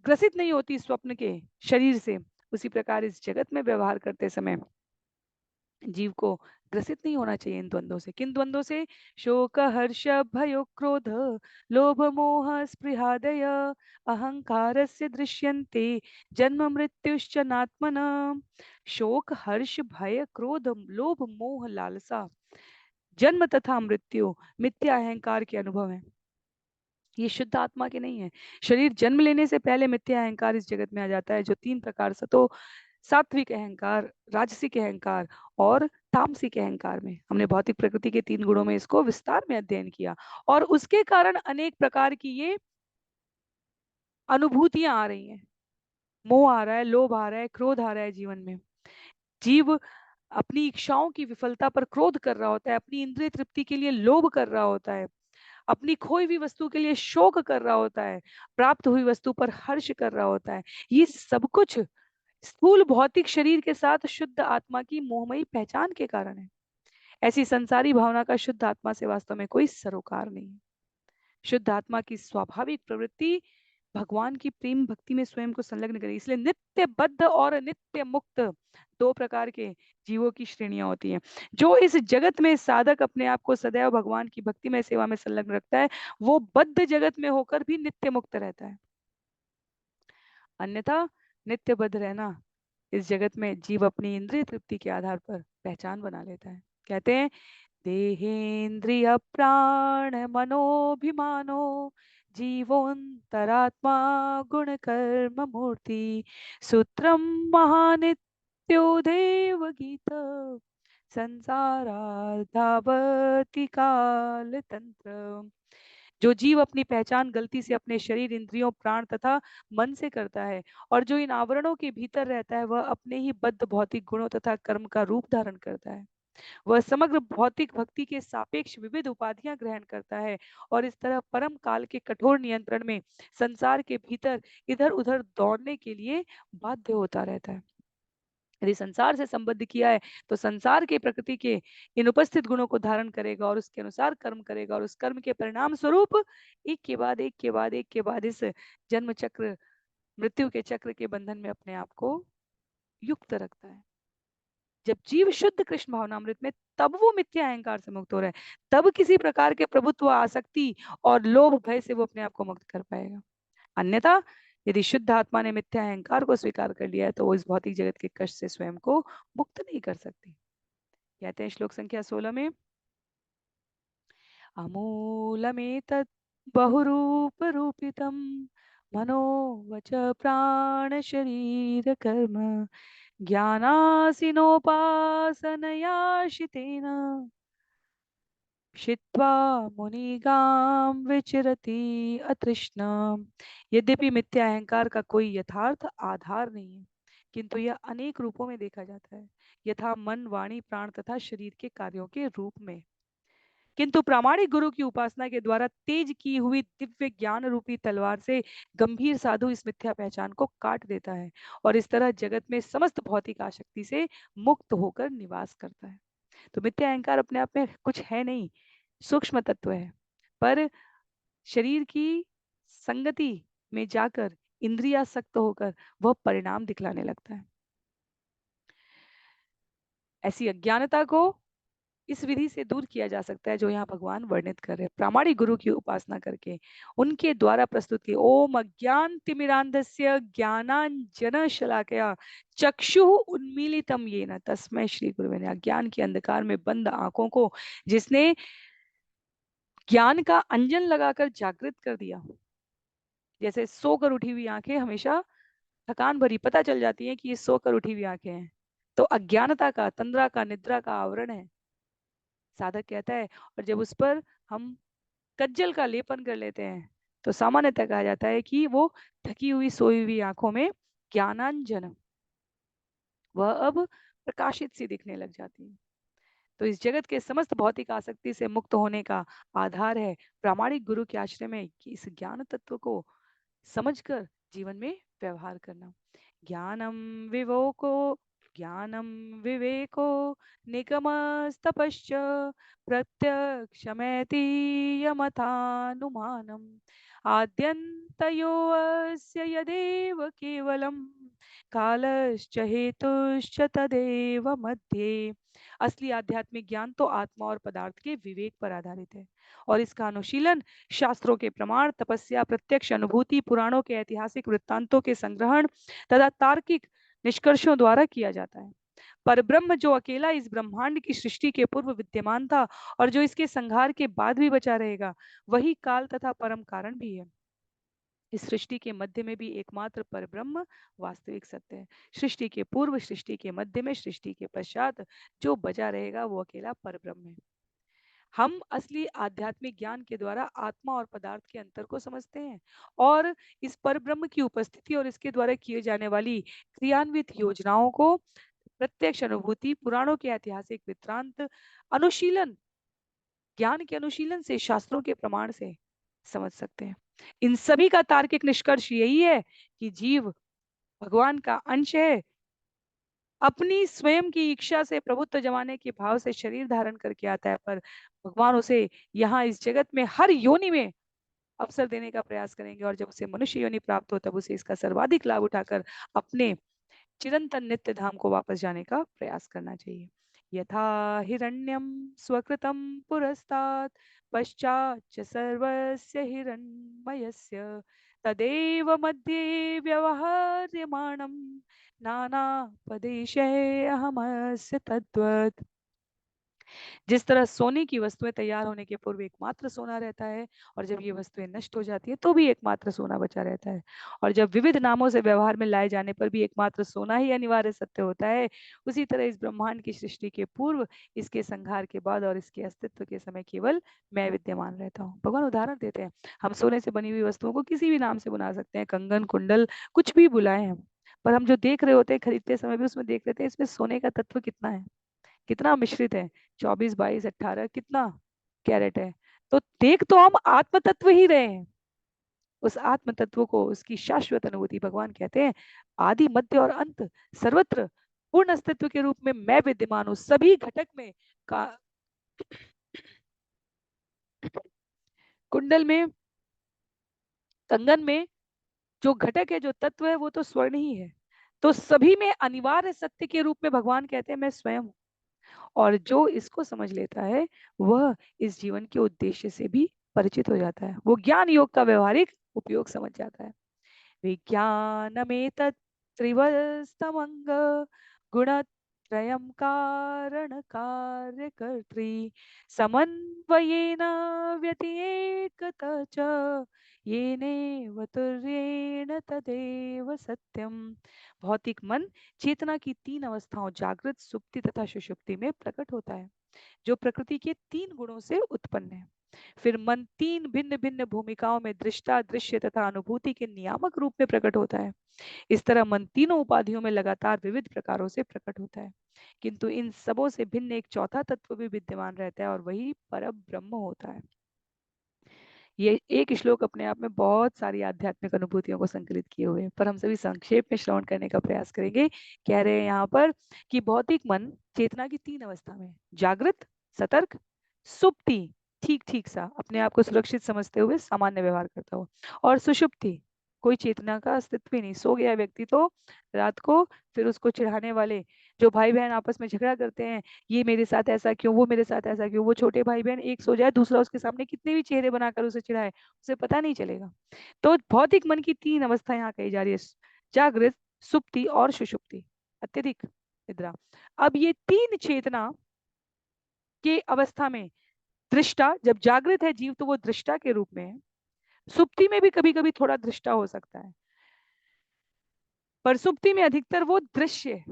ग्रसित नहीं होती स्वप्न के शरीर से, उसी प्रकार इस जगत में व्यवहार करते समय जीव को ग्रसित नहीं होना चाहिए इन द्वंद्वों से। किन द्वंद्वों से? शोक हर्ष भयो क्रोध लोभ मोह स्पृहादय अहंकारस्य दृश्यन्ते जन्म मृत्युश्च नात्मन। शोक, हर्ष, भय, क्रोध, लोभ, मोह, लालसा, जन्म तथा मृत्यु मिथ्या अहंकार के अनुभव है। ये शुद्ध आत्मा के नहीं है। शरीर जन्म लेने से पहले मिथ्या अहंकार इस जगत में आ जाता है, जो तीन प्रकार से, तो सात्विक अहंकार, राजसिक अहंकार और तामसिक अहंकार में। हमने भौतिक प्रकृति के तीन गुणों में इसको विस्तार में अध्ययन किया, और उसके कारण अनेक प्रकार की ये अनुभूतियां आ रही हैं। मोह आ रहा है, लोभ आ रहा है, क्रोध आ रहा है जीवन में। जीव अपनी इच्छाओं की विफलता पर क्रोध कर रहा होता है, अपनी इंद्रिय तृप्ति के लिए लोभ कर रहा होता है, अपनी खोई हुई वस्तु के लिए शोक कर रहा होता है, प्राप्त हुई वस्तु पर हर्ष कर रहा होता है। ये सब कुछ स्थूल भौतिक शरीर के साथ शुद्ध आत्मा की मोहमयी पहचान के कारण है। ऐसी संसारी भावना का शुद्ध आत्मा से वास्तव में कोई सरोकार नहीं है। शुद्ध आत्मा की स्वाभाविक प्रवृत्ति भगवान की प्रेम भक्ति में स्वयं को संलग्न करे। इसलिए नित्य बद्ध और नित्य मुक्त दो प्रकार के जीवों की श्रेणियां होती हैं। जो इस जगत में साधक अपने आप को सदैव भगवान की भक्ति में सेवा में संलग्न रखता है, वो बद्ध जगत में होकर भी नित्य मुक्त रहता है। अन्यथा नित्य बद्ध रहना, इस जगत में जीव अपनी इंद्रिय तृप्ति के आधार पर पहचान बना लेता है। कहते हैं, देहेन्द्रिय प्राण मनोभिमानो जीवोन्तरात्मा गुण कर्म मूर्ति सूत्रम महानित्यो देव गीत संसाराधावति काल तंत्र। जो जीव अपनी पहचान गलती से अपने शरीर, इंद्रियों, प्राण तथा मन से करता है और जो इन आवरणों के भीतर रहता है, वह अपने ही बद्ध भौतिक गुणों तथा कर्म का रूप धारण करता है। वह समग्र भौतिक भक्ति के सापेक्ष विविध उपाधियां ग्रहण करता है और इस तरह परम काल के कठोर नियंत्रण में संसार के भीतर इधर उधर दौड़ने के लिए बाध्य होता रहता है। यदि संसार से संबद्ध किया है तो संसार के प्रकृति के इन उपस्थित गुणों को धारण करेगा और उसके अनुसार कर्म करेगा और उस कर्म के परिणाम स्वरूप एक के बाद एक के बाद एक के बाद इस जन्म चक्र, मृत्यु के चक्र के बंधन में अपने आप को युक्त रखता है। जब जीव शुद्ध कृष्ण भावनामृत में, तब वो मिथ्या अहंकार से मुक्त हो रहा है, तब किसी प्रकार के प्रभुत्व, आसक्ति और लोभ भय से वो अपने आप को मुक्त कर पाएगा। अन्यथा यदि शुद्ध आत्मा ने मिथ्या अहंकार को स्वीकार कर लिया है तो वो इस भौतिक जगत के कष्ट से स्वयं को मुक्त नहीं कर सकती। कहते हैं श्लोक संख्या 16 में, अमूलमेतत् बहुरूप रूपितं मनोवच प्राण शरीर कर्म ज्ञानासिनोपासनया शितेन क्षित्वा मुनिगां विचरति अतृष्णा। यद्यपि मिथ्या अहंकार का कोई यथार्थ आधार नहीं है, किंतु यह अनेक रूपों में देखा जाता है, यथा मन, वाणी, प्राण तथा शरीर के कार्यों के रूप में। किंतु प्रामाणिक गुरु की उपासना के द्वारा तेज की हुई दिव्य ज्ञान रूपी तलवार से गंभीर साधु इस मिथ्या पहचान को काट देता है और इस तरह जगत में समस्त भौतिक आसक्ति से मुक्त होकर निवास करता है। तो मिथ्या अहंकार अपने आप में कुछ है नहीं, सूक्ष्म तत्व है, पर शरीर की संगति में जाकर इंद्रियासक्त होकर वह परिणाम दिखलाने लगता है। ऐसी अज्ञानता को इस विधि से दूर किया जा सकता है जो यहाँ भगवान वर्णित कर रहे हैं, प्रामाणिक गुरु की उपासना करके उनके द्वारा प्रस्तुत की ओम अज्ञान तिमिरांधस्य ज्ञानांजन शलाकया चक्षु उन्मीलितम येन तस्मै श्री गुरुवे नमः। अज्ञान के अंधकार में बंद आंखों को जिसने ज्ञान का अंजन लगाकर जागृत कर दिया। जैसे सोकर उठी हुई आंखें हमेशा थकान भरी पता चल जाती है कि ये सोकर उठी हुई आंखें हैं, तो अज्ञानता का, तंद्रा का, निद्रा का आवरण है, साधक कहता है। और जब उस पर हम कज्जल का लेपन कर लेते हैं तो सामान्यतः कहा जाता है कि वो थकी हुई सोई हुई आंखों में ज्ञानांजन, वह अब प्रकाशित सी दिखने लग जाती है। तो इस जगत के समस्त भौतिक आसक्ति से मुक्त होने का आधार है प्रामाणिक गुरु के आश्रय में कि इस ज्ञान तत्व को समझकर जीवन में व्यवहार करना। ज्ञानम विवोको ज्ञानम विवेको निगमस्तपश्च प्रत्यक्षमेति यमथानुमानम आद्यन्तयोऽस्य यदेव केवलम कालश्च हेतुश्च तदेव मध्ये। असली आध्यात्मिक ज्ञान तो आत्मा और पदार्थ के विवेक पर आधारित है और इसका अनुशीलन शास्त्रों के प्रमाण, तपस्या, प्रत्यक्ष अनुभूति, पुराणों के ऐतिहासिक वृत्तांतों के संग्रहण तथा तार्किक निष्कर्षों द्वारा किया जाता है। पर ब्रह्म जो अकेला इस ब्रह्मांड की सृष्टि के पूर्व विद्यमान था और जो इसके संहार के बाद भी बचा रहेगा, वही काल तथा परम कारण भी है। इस सृष्टि के मध्य में भी एकमात्र पर ब्रह्म वास्तविक सत्य है। सृष्टि के पूर्व, सृष्टि के मध्य में, सृष्टि के पश्चात जो बचा रहेगा वो अकेला पर ब्रह्म है। हम असली आध्यात्मिक ज्ञान के द्वारा आत्मा और पदार्थ के अंतर को समझते हैं और इस पर ब्रह्म की उपस्थिति और इसके द्वारा किए जाने वाली क्रियान्वित योजनाओं को प्रत्यक्ष अनुभूति, पुराणों के ऐतिहासिक वृत्तांत, अनुशीलन, ज्ञान के अनुशीलन से, शास्त्रों के प्रमाण से समझ सकते हैं। इन सभी का तार्किक निष्कर्ष यही है कि जीव भगवान का अंश है, अपनी स्वयं की इच्छा से प्रभुत्व जमाने के भाव से शरीर धारण करके आता है, पर भगवान उसे यहाँ इस जगत में हर योनि में अवसर देने का प्रयास करेंगे और जब उसे मनुष्य योनि प्राप्त हो तब उसे इसका सर्वाधिक लाभ उठाकर अपने चिरंतन नित्य धाम को वापस जाने का प्रयास करना चाहिए। यथा हिरण्यम स्वकृतम पुरस्तात् पश्चाच्च सर्वस्य हिरण्मयस्य तदेव मध्ये व्यवहार्यमाणं नानापदेशे अहमस्य तद्वत्। जिस तरह सोने की वस्तुएं तैयार होने के पूर्व एकमात्र सोना रहता है, और जब ये वस्तुएं नष्ट हो जाती है तो भी एकमात्र सोना बचा रहता है, और जब विविध नामों से व्यवहार में लाए जाने पर भी एकमात्र सोना ही अनिवार्य सत्य होता है, उसी तरह इस ब्रह्मांड की सृष्टि के पूर्व, इसके संहार के बाद और इसके अस्तित्व के समय केवल मैं विद्यमान रहता हूँ। भगवान उदाहरण देते हैं, हम सोने से बनी हुई वस्तुओं को किसी भी नाम से बुला सकते हैं, कंगन, कुंडल, कुछ भी बुलाएं हम, पर हम जो देख रहे होते हैं खरीदते समय भी उसमें देख लेते हैं इसमें सोने का तत्व कितना है, कितना मिश्रित है, 24, 22, 18 कितना कैरेट है। तो देख तो हम आत्म तत्व ही रहे हैं, उस आत्म तत्व को, उसकी शाश्वत अनुभूति भगवान कहते हैं आदि मध्य और अंत सर्वत्र पूर्ण अस्तित्व के रूप में मैं विद्यमान हूँ, सभी घटक में का कुंडल में, कंगन में जो घटक है, जो तत्व है, वो तो स्वर्ण ही है। तो सभी में अनिवार्य सत्य के रूप में भगवान कहते हैं मैं स्वयं हूँ, और जो इसको समझ लेता है वह इस जीवन के उद्देश्य से भी परिचित हो जाता है, वो ज्ञान योग का व्यवहारिक उपयोग समझ जाता है। विज्ञानमेतत् त्रिवस्तमंग गुणत्रयं कारण कार्यकर्त्री समन्वयेन व्यतिरेकत च येनेव तुर्येण तदेव सत्यम। भौतिक मन चेतना की तीन अवस्थाओं जागृत, सुप्ति तथा सुषुप्ति में प्रकट होता है, जो प्रकृति के तीन गुणों से उत्पन्न है। फिर मन तीन भिन्न भिन्न भूमिकाओं में दृष्टा, दृश्य तथा अनुभूति के नियामक रूप में प्रकट होता है। इस तरह मन तीनों उपाधियों में लगातार विविध प्रकारों से प्रकट होता है, किंतु इन सबों से भिन्न एक चौथा तत्व भी विद्यमान रहता है, और वही पर ब्रह्म होता है। ये एक श्लोक अपने आप में बहुत सारी आध्यात्मिक अनुभूतियों को संकलित किए हुए हैं, पर हम सभी संक्षेप में श्रवण करने का प्रयास करेंगे। कह रहे हैं यहाँ पर कि भौतिक मन चेतना की तीन अवस्था में, जागृत, सतर्क, सुप्ति, ठीक ठीक सा अपने आप को सुरक्षित समझते हुए सामान्य व्यवहार करता हो, और सुषुप्ति, कोई चेतना का अस्तित्व ही नहीं, सो गया व्यक्ति तो रात को, फिर उसको चिढ़ाने वाले, जो भाई बहन आपस में झगड़ा करते हैं, ये मेरे साथ ऐसा क्यों, वो मेरे साथ ऐसा क्यों, वो छोटे भाई बहन एक सो जाए, दूसरा उसके सामने कितने भी चेहरे बनाकर उसे चिढ़ाए, उसे पता नहीं चलेगा। तो भौतिक मन की तीन अवस्था यहाँ कही जा रही है, जागृत, सुप्ति और सुषुप्ति, अत्यधिक निद्रा। अब ये तीन चेतना के अवस्था में दृष्टा, जब जागृत है जीव तो वो दृष्टा के रूप में है, सुप्ति में भी कभी कभी थोड़ा दृष्टा हो सकता है, पर सुप्ति में अधिकतर वो दृश्य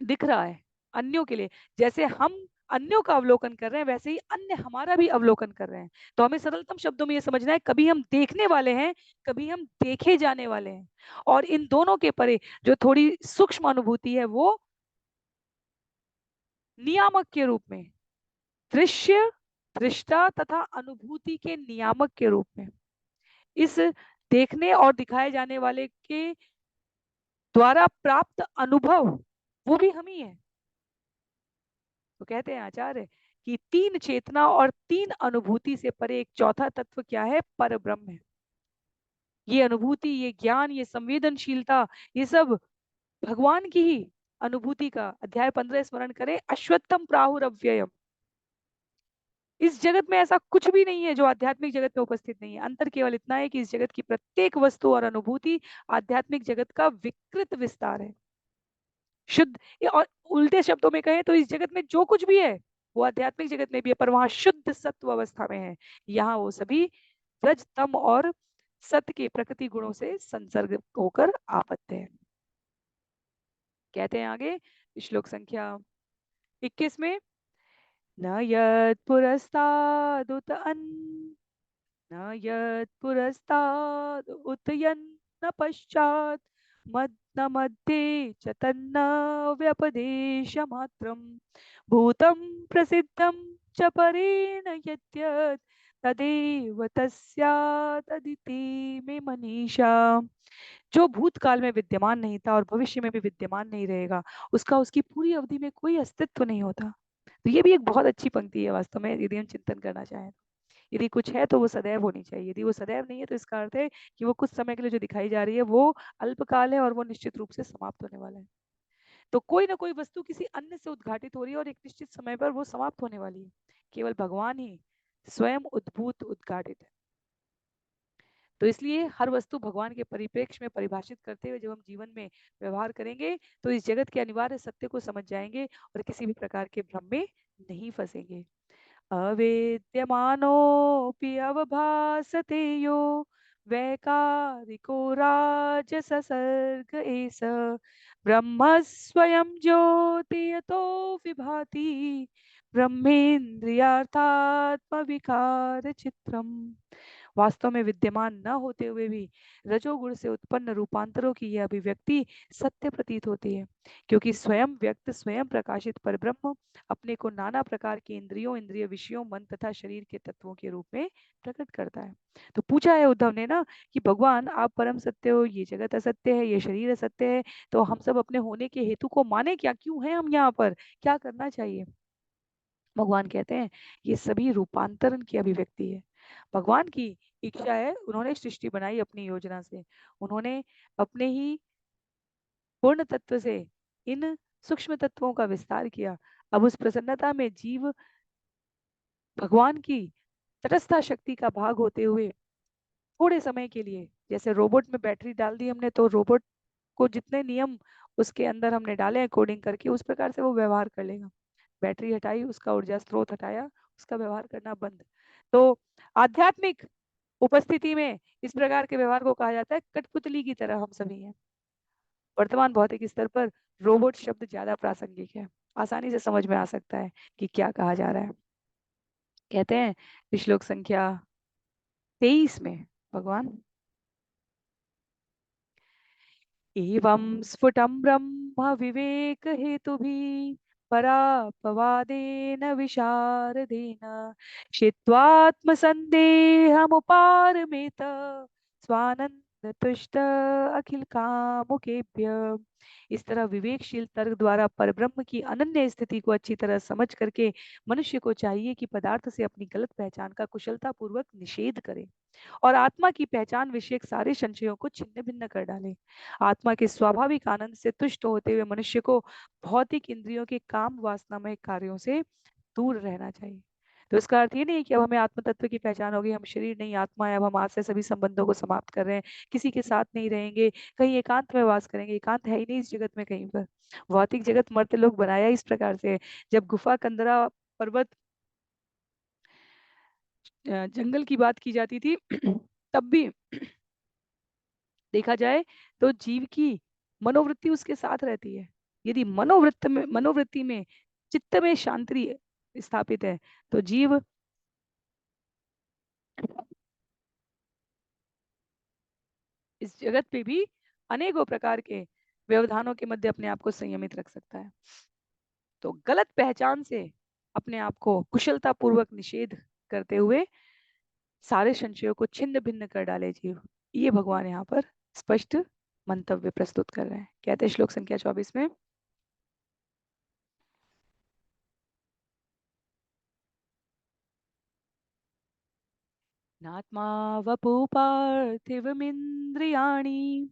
दिख रहा है अन्यों के लिए, जैसे हम अन्यों का अवलोकन कर रहे हैं वैसे ही अन्य हमारा भी अवलोकन कर रहे हैं। तो हमें सरलतम शब्दों में ये समझना है, कभी हम देखने वाले हैं, कभी हम देखे जाने वाले हैं, और इन दोनों के परे जो थोड़ी सूक्ष्म अनुभूति है वो नियामक के रूप में, दृश्य, दृष्टा तथा अनुभूति के नियामक के रूप में, इस देखने और दिखाए जाने वाले के द्वारा प्राप्त अनुभव वो भी हम ही है। तो कहते हैं आचार्य कि तीन चेतना और तीन अनुभूति से परे एक चौथा तत्व क्या है, पर ब्रह्म है। ये अनुभूति, ये ज्ञान, ये संवेदनशीलता, ये सब भगवान की ही अनुभूति का, अध्याय 15 स्मरण करें, अश्वत्थम प्राहुर अव्ययम। इस जगत में ऐसा कुछ भी नहीं है जो आध्यात्मिक जगत में उपस्थित नहीं है। अंतर केवल इतना है कि इस जगत की प्रत्येक वस्तु और अनुभूति आध्यात्मिक जगत का विकृत विस्तार है, शुद्ध, और उल्टे शब्दों में कहें तो इस जगत में जो कुछ भी है वो आध्यात्मिक जगत में भी है, पर वहां शुद्ध सत्व अवस्था में है। यहाँ वो सभी रज, तम और सत्य के प्रकृति गुणों से संसर्ग होकर आपत्त है। कहते हैं आगे श्लोक संख्या 21 में, न यत् पुरस्तादुत न यत् पुरस्ताद उत यन्न पश्चात् न मध्ये च तन्न व्यपदेश मात्रम भूतं प्रसिद्धं च परेण यद्यत् तदेव तस्याददिति में मनीषा। जो भूतकाल में विद्यमान नहीं था और भविष्य में भी विद्यमान नहीं रहेगा, उसका उसकी पूरी अवधि में कोई अस्तित्व नहीं होता। तो ये भी एक बहुत अच्छी पंक्ति है वास्तव में, यदि हम चिंतन करना चाहें। यदि कुछ है तो वो सदैव होनी चाहिए, यदि वो सदैव नहीं है तो इसका अर्थ है कि वो कुछ समय के लिए जो दिखाई जा रही है वो अल्पकाल है और वो निश्चित रूप से समाप्त होने वाला है। तो कोई ना कोई वस्तु किसी अन्य से उद्घाटित हो रही है और एक निश्चित समय पर वो समाप्त होने वाली है। केवल भगवान ही स्वयं उद्भूत उद्घाटित है। तो इसलिए हर वस्तु भगवान के परिप्रेक्ष्य में परिभाषित करते हुए जब हम जीवन में व्यवहार करेंगे तो इस जगत के अनिवार्य सत्य को समझ जाएंगे और किसी भी प्रकार के भ्रम में नहीं फंसेंगे। अवेद्यमानोऽपि अवभासते यो वैकारिको राजससर्ग एष ब्रह्म स्वयं ज्योति यतो विभाति ब्रह्मेन्द्रियार्थात्मविकार चित्रम। वास्तव में विद्यमान न होते हुए भी रजोगुण से उत्पन्न रूपांतरों की यह अभिव्यक्ति सत्य प्रतीत होती है, क्योंकि स्वयं व्यक्त स्वयं प्रकाशित परब्रह्म अपने को नाना प्रकार के इंद्रियों, इंद्रिय विषयों, मन तथा शरीर के तत्वों के रूप में प्रकट करता है। तो पूछा है उद्धव ने ना कि भगवान आप परम सत्य हो, ये जगत असत्य है, ये शरीर असत्य है, तो हम सब अपने होने के हेतु को माने क्या, क्यों है हम यहाँ पर, क्या करना चाहिए। भगवान कहते हैं ये सभी रूपांतरण की अभिव्यक्ति है। भगवान की इच्छा है, उन्होंने सृष्टि बनाई अपनी योजना से, उन्होंने अपने ही पूर्ण तत्व से इन सूक्ष्म तत्वों का विस्तार किया। अब उस प्रसन्नता में जीव भगवान की तटस्था शक्ति का भाग होते हुए थोड़े समय के लिए, जैसे रोबोट में बैटरी डाल दी हमने, तो रोबोट को जितने नियम उसके अंदर हमने डाले हैं कोडिंग करके, उस प्रकार से वो व्यवहार कर लेगा। बैटरी हटाई, उसका ऊर्जा स्रोत हटाया, उसका व्यवहार करना बंद। तो आध्यात्मिक उपस्थिति में इस प्रकार के व्यवहार को कहा जाता है कठपुतली की तरह हम सभी हैं। वर्तमान भौतिक स्तर पर रोबोट शब्द ज्यादा प्रासंगिक है, आसानी से समझ में आ सकता है कि क्या कहा जा रहा है। कहते हैं श्लोक संख्या 23 में भगवान, एवं स्फुटं ब्रह्म विवेक हेतुभिः परापवादेन विशारदेन चित्वात्मसन्देहमुपारमेत स्वानंद तुष्ट अखिल कामुकेभ्य। इस तरह विवेकशील तर्क द्वारा परब्रह्म की अनन्य स्थिति को अच्छी तरह समझ करके मनुष्य को चाहिए कि पदार्थ से अपनी गलत पहचान का कुशलता पूर्वक निषेध करे और आत्मा की पहचान विषयक सारे संशयों को छिन्न भिन्न कर डाले। आत्मा के स्वाभाविक आनंद से तुष्ट होते हुए मनुष्य को भौतिक इंद्रियों के काम वासनामय कार्यों से दूर रहना चाहिए। तो इसका अर्थ ये नहीं कि अब हमें आत्म तत्व की पहचान होगी, हम शरीर नहीं आत्मा है, अब हम आज से सभी संबंधों को समाप्त कर रहे हैं, किसी के साथ नहीं रहेंगे, कहीं एकांत में वास करेंगे। एकांत है ही नहीं इस जगत में कहीं पर। भौतिक जगत मर्त्य लोग बनाया इस प्रकार से। जब गुफा, कंदरा, पर्वत, जंगल की बात की जाती थी तब भी देखा जाए तो जीव की मनोवृत्ति उसके साथ रहती है। यदि मनोवृत्ति में चित्त में शांति स्थापित है तो जीव इस जगत पे भी अनेकों प्रकार के व्यवधानों के मध्य अपने आप को संयमित रख सकता है। तो गलत पहचान से अपने आप को कुशलता पूर्वक निषेध करते हुए सारे संशयों को छिन्न भिन्न कर डाले जीव। ये भगवान यहाँ पर स्पष्ट मंतव्य प्रस्तुत कर रहे हैं। कहते हैं श्लोक संख्या 24 में, नात्मा वपु पार्थिवमिन्द्रियाणि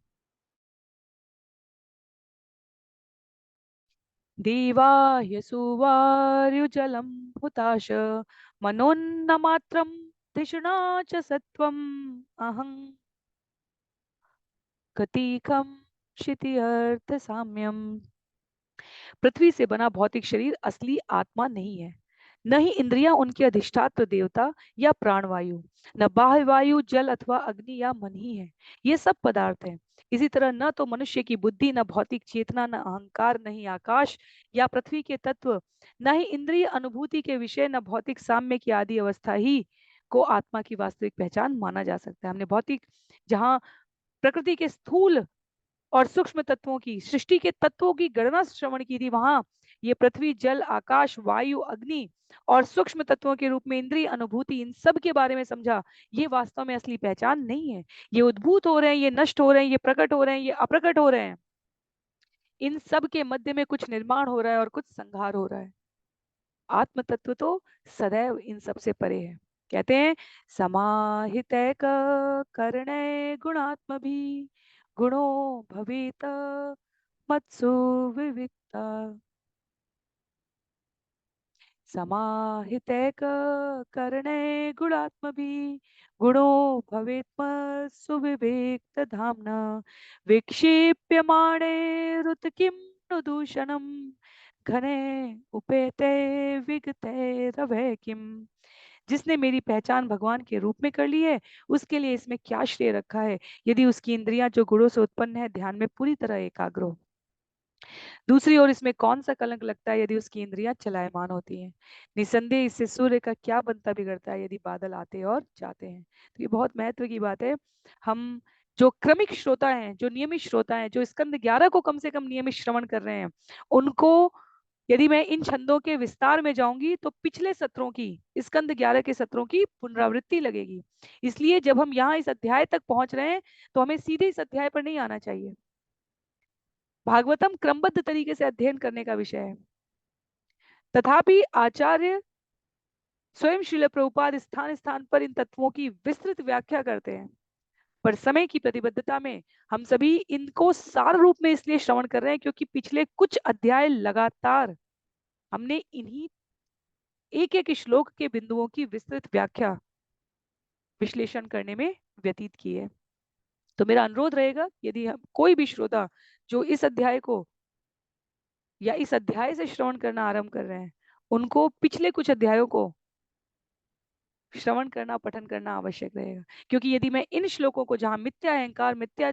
देवाह्यसुवार्युजलं हुताश मनोन्नमात्रं धिषणा च सत्वम् अहं गतिकं क्षिति अर्थ साम्यम। पृथ्वी से बना भौतिक शरीर असली आत्मा नहीं है, न ही इंद्रियां उनके अधिष्ठात्र देवता या प्राणवायु, न बाह्य वायु, जल अथवा अग्नि या मन ही है। ये सब पदार्थ है। इसी तरह न तो मनुष्य की बुद्धि, न भौतिक चेतना, न अहंकार, न ही आकाश या पृथ्वी के तत्व, न ही इंद्रिय अनुभूति के विषय, न भौतिक साम्य की आदि अवस्था ही को आत्मा की वास्तविक पहचान माना जा सकता है। हमने भौतिक, जहाँ प्रकृति के स्थूल और सूक्ष्म तत्वों की, सृष्टि के तत्वों की गणना श्रवण की थी, वहां ये पृथ्वी, जल, आकाश, वायु, अग्नि और सूक्ष्म तत्वों के रूप में इंद्रिय अनुभूति, इन सब के बारे में समझा। ये वास्तव में असली पहचान नहीं है। ये उद्भूत हो रहे हैं, ये नष्ट हो रहे हैं, ये प्रकट हो रहे हैं, ये अप्रकट हो रहे हैं। इन सब के मध्य में कुछ निर्माण हो रहा है और कुछ संहार हो रहा है। आत्म तत्व तो सदैव इन सब से परे है। कहते हैं समाहित करणे गुणात्म भी गुणो भवेत मत्सु विविक्ता। समाहितैक करणे गुणात्मभिः गुणो भवेत्म सुविवेक धाम्ना विक्षेप्यमाणे रुत किं नु दूषणम् घने उपेते विगते रवै किम। जिसने मेरी पहचान भगवान के रूप में कर ली है उसके लिए इसमें क्या श्रेय रखा है यदि उसकी इंद्रियां जो गुणों से उत्पन्न है ध्यान में पूरी तरह एकाग्र हो। दूसरी ओर इसमें कौन सा कलंक लगता है यदि उसकी इंद्रियां चलायमान होती हैं। निसंदेह इससे सूर्य का क्या बनता बिगड़ता है यदि बादल आते और जाते हैं। तो ये बहुत महत्व की बात है। हम जो क्रमिक श्रोता हैं, जो नियमित श्रोता हैं, जो स्कंद 11 को कम से कम नियमित श्रवण कर रहे हैं, उनको यदि मैं इन छंदों के विस्तार में जाऊंगी तो पिछले सत्रों की, स्कंद 11 के सत्रों की पुनरावृत्ति लगेगी। इसलिए जब हम यहाँ इस अध्याय तक पहुंच रहे हैं तो हमें सीधे इस अध्याय पर नहीं आना चाहिए। भागवतम क्रमबद्ध तरीके से अध्ययन करने का विषय है। तथापि आचार्य स्वयं श्रील प्रभुपाद स्थान स्थान पर इन तत्वों की विस्तृत व्याख्या करते हैं, पर समय की प्रतिबद्धता में हम सभी इनको सार रूप में इसलिए श्रवण कर रहे हैं क्योंकि पिछले कुछ अध्याय लगातार हमने इन्हीं एक एक श्लोक के बिंदुओं की विस्तृत व्याख्या विश्लेषण करने में व्यतीत की है। तो मेरा अनुरोध रहेगा यदि हम कोई भी श्रोता जो इस अध्याय को या इस अध्याय से श्रवण करना आरंभ कर रहे हैं उनको पिछले कुछ अध्यायों को श्रवण करना, पठन करना आवश्यक रहेगा। क्योंकि यदि मैं इन श्लोकों को जहां मिथ्या अहंकार, मिथ्या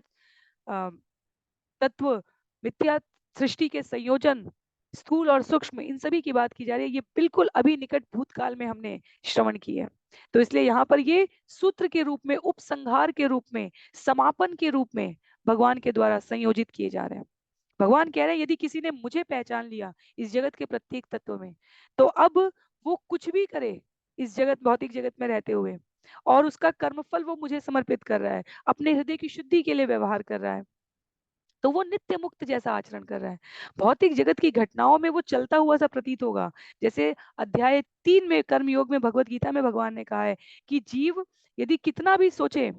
तत्व, मिथ्या सृष्टि के संयोजन, स्थूल और सूक्ष्म, इन सभी की बात की जा रही है, ये बिल्कुल अभी निकट भूतकाल में हमने श्रवण की है। तो इसलिए यहाँ पर ये सूत्र के रूप में, उपसंहार के रूप में, समापन के रूप में भगवान के द्वारा संयोजित किए जा रहे हैं। भगवान कह रहे हैं यदि किसी ने मुझे पहचान लिया इस जगत के प्रत्येक तत्व में, तो अब वो कुछ भी करे इस जगत, भौतिक जगत में रहते हुए, और उसका कर्मफल वो मुझे समर्पित कर रहा है, अपने हृदय की शुद्धि के लिए व्यवहार कर रहा है, तो वो नित्य मुक्त जैसा आचरण कर रहा है। भौतिक जगत की घटनाओं में वो चलता हुआ सा प्रतीत होगा। जैसे अध्याय 3 में कर्मयोग में भगवत गीता में भगवान ने कहा है कि जीव यदि कितना भी सोचे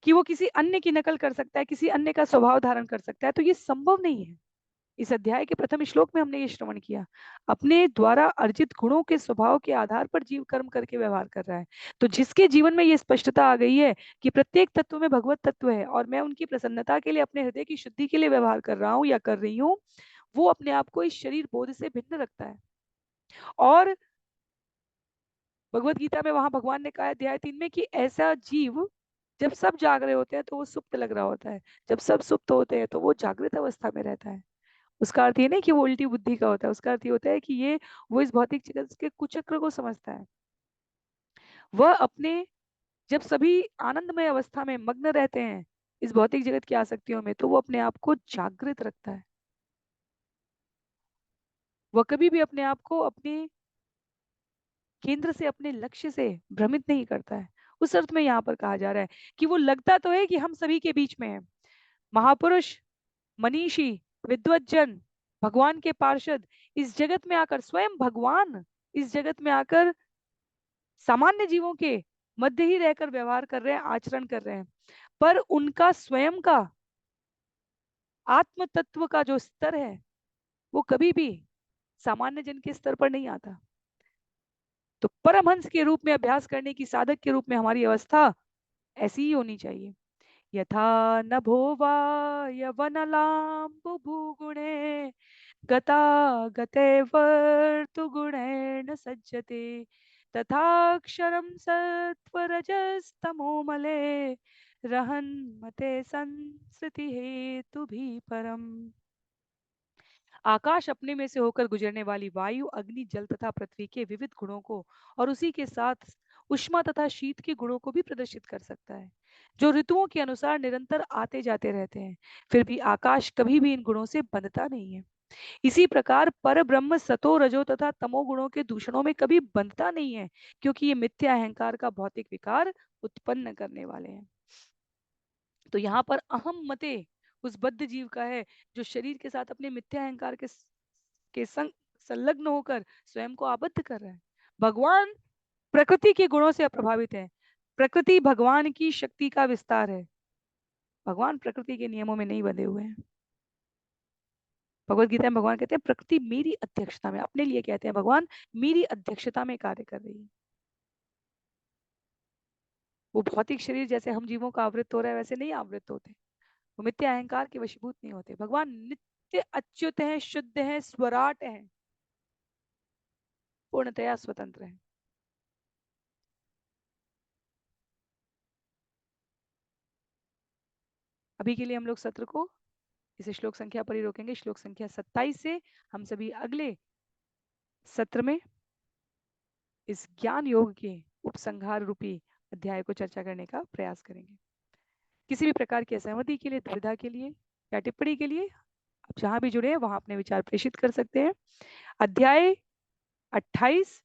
कि वो किसी अन्य की नकल कर सकता है, किसी अन्य का स्वभाव धारण कर सकता है, तो ये संभव नहीं है। इस अध्याय के प्रथम श्लोक में हमने ये श्रवण किया। अपने द्वारा अर्जित गुणों के स्वभाव के आधार पर जीव कर्म करके व्यवहार कर रहा है। तो जिसके जीवन में ये स्पष्टता आ गई है कि प्रत्येक तत्व में भगवत तत्व है और मैं उनकी प्रसन्नता के लिए, अपने हृदय की शुद्धि के लिए व्यवहार कर रहा हूँ या कर रही हूँ, वो अपने आप को इस शरीर बोध से भिन्न रखता है। और भगवत गीता में वहां भगवान ने कहा अध्याय 3 में कि ऐसा जीव जब सब जाग रहे होते हैं तो वो सुप्त लग रहा होता है, जब सब सुप्त होते हैं तो वो जागृत अवस्था में रहता है। उसका अर्थ ये नहीं कि वो उल्टी बुद्धि का होता है, उसका अर्थ ये होता है कि ये वो इस भौतिक जगत के कुचक्र को समझता है। वह अपने, जब सभी आनंदमय अवस्था में मग्न रहते हैं इस भौतिक जगत की आसक्तियों में, तो वो अपने आप को जागृत रखता है। वह कभी भी अपने आप को अपने केंद्र से, अपने लक्ष्य से भ्रमित नहीं करता है। उस अर्थ में यहाँ पर कहा जा रहा है कि वो लगता तो है कि हम सभी के बीच में है। महापुरुष, मनीषी, विद्वज्जन, भगवान के पार्षद इस जगत में आकर, स्वयं भगवान इस जगत में आकर सामान्य जीवों के मध्य ही रहकर व्यवहार कर रहे हैं, आचरण कर रहे हैं, पर उनका स्वयं का आत्म तत्व का जो स्तर है वो कभी भी सामान्य जन के स्तर पर नहीं आता। तो परमहंस के रूप में अभ्यास करने की, साधक के रूप में हमारी अवस्था ऐसी ही होनी चाहिए। यथा नभो वा यवनलाम्बुभूगुणे गता गते वर्तु गुणेन सज्जते तथाक्षरं सत्वरजस्तमोमले रहन मते संस्कृति हेतु भी परम। आकाश अपने में से होकर गुजरने वाली वायु, अग्नि, जल तथा पृथ्वी के विविध गुणों को और उसी के साथ उष्मा तथा शीत के गुणों को भी प्रदर्शित कर सकता है, जो ऋतुओं के अनुसार निरंतर आते जाते रहते हैं। फिर भी आकाश कभी भी इन गुणों से बंधता नहीं है। इसी प्रकार पर ब्रह्म सतो, रजो तथा तमो गुणों के दूषणों में कभी बंधता नहीं है, क्योंकि ये मिथ्या अहंकार का भौतिक विकार उत्पन्न करने वाले हैं। तो यहाँ पर अहम मते उस बद्ध जीव का है जो शरीर के साथ अपने मिथ्या अहंकार के संग संलग्न होकर स्वयं को आबद्ध कर रहा है। भगवान प्रकृति के गुणों से अप्रभावित है। प्रकृति भगवान की शक्ति का विस्तार है। भगवान प्रकृति के नियमों में नहीं बंधे हुए हैं। भगवत गीता में भगवान कहते हैं प्रकृति मेरी अध्यक्षता में, अपने लिए कहते हैं भगवान, मेरी अध्यक्षता में कार्य कर रही है। वो भौतिक शरीर जैसे हम जीवों का आवृत हो रहा है वैसे नहीं आवृत होते, वो मिथ्या अहंकार के वशीभूत नहीं होते। भगवान नित्य अच्युत हैं, शुद्ध हैं, स्वराट हैं, पूर्णतया स्वतंत्र हैं। अभी के लिए हम लोग सत्र को इस श्लोक संख्या पर ही रोकेंगे। श्लोक संख्या 27 से हम सभी अगले सत्र में इस ज्ञान योग के उपसंहार रूपी अध्याय को चर्चा करने का प्रयास करेंगे। किसी भी प्रकार की असहमति के लिए, दुविधा के लिए या टिप्पणी के लिए आप जहां भी जुड़े हैं वहां अपने विचार प्रेषित कर सकते हैं। अध्याय 28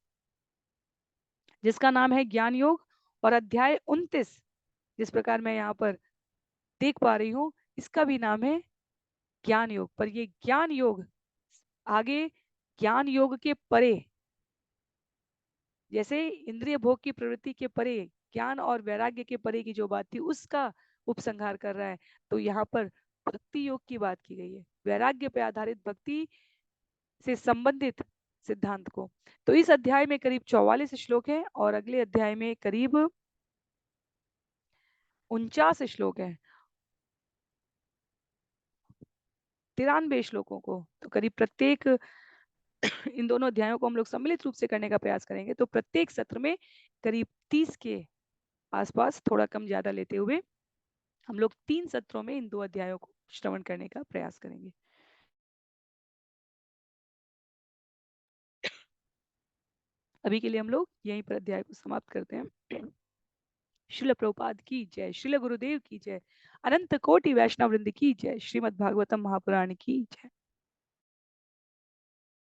जिसका नाम है ज्ञान योग, और अध्याय 29 जिस प्रकार मैं यहाँ पर देख पा रही हूँ इसका भी नाम है ज्ञान योग। पर ये ज्ञान योग आगे ज्ञान योग के परे, जैसे इंद्रिय भोग की प्रवृत्ति के परे ज्ञान और वैराग्य के परे की जो बात थी उसका उपसंहार कर रहा है। तो यहाँ पर भक्ति योग की बात की गई है, वैराग्य पे आधारित भक्ति से संबंधित सिद्धांत को। तो इस अध्याय में करीब 44 श्लोक हैं और अगले अध्याय में करीब 49 श्लोक हैं। 93 श्लोकों को तो करीब प्रत्येक इन दोनों अध्यायों को हम लोग सम्मिलित रूप से करने का प्रयास करेंगे। तो प्रत्येक सत्र में करीब 30 के आसपास, थोड़ा कम ज्यादा लेते हुए हम लोग 3 सत्रों में इन 2 अध्यायों को श्रवण करने का प्रयास करेंगे। अभी के लिए हम लोग यहीं पर अध्याय को समाप्त करते हैं। श्रील प्रभुपाद की जय, श्रील गुरुदेव की जय, अनंत कोटि वैष्णव वृंद की जय, श्रीमद् भागवतम महापुराण की जय।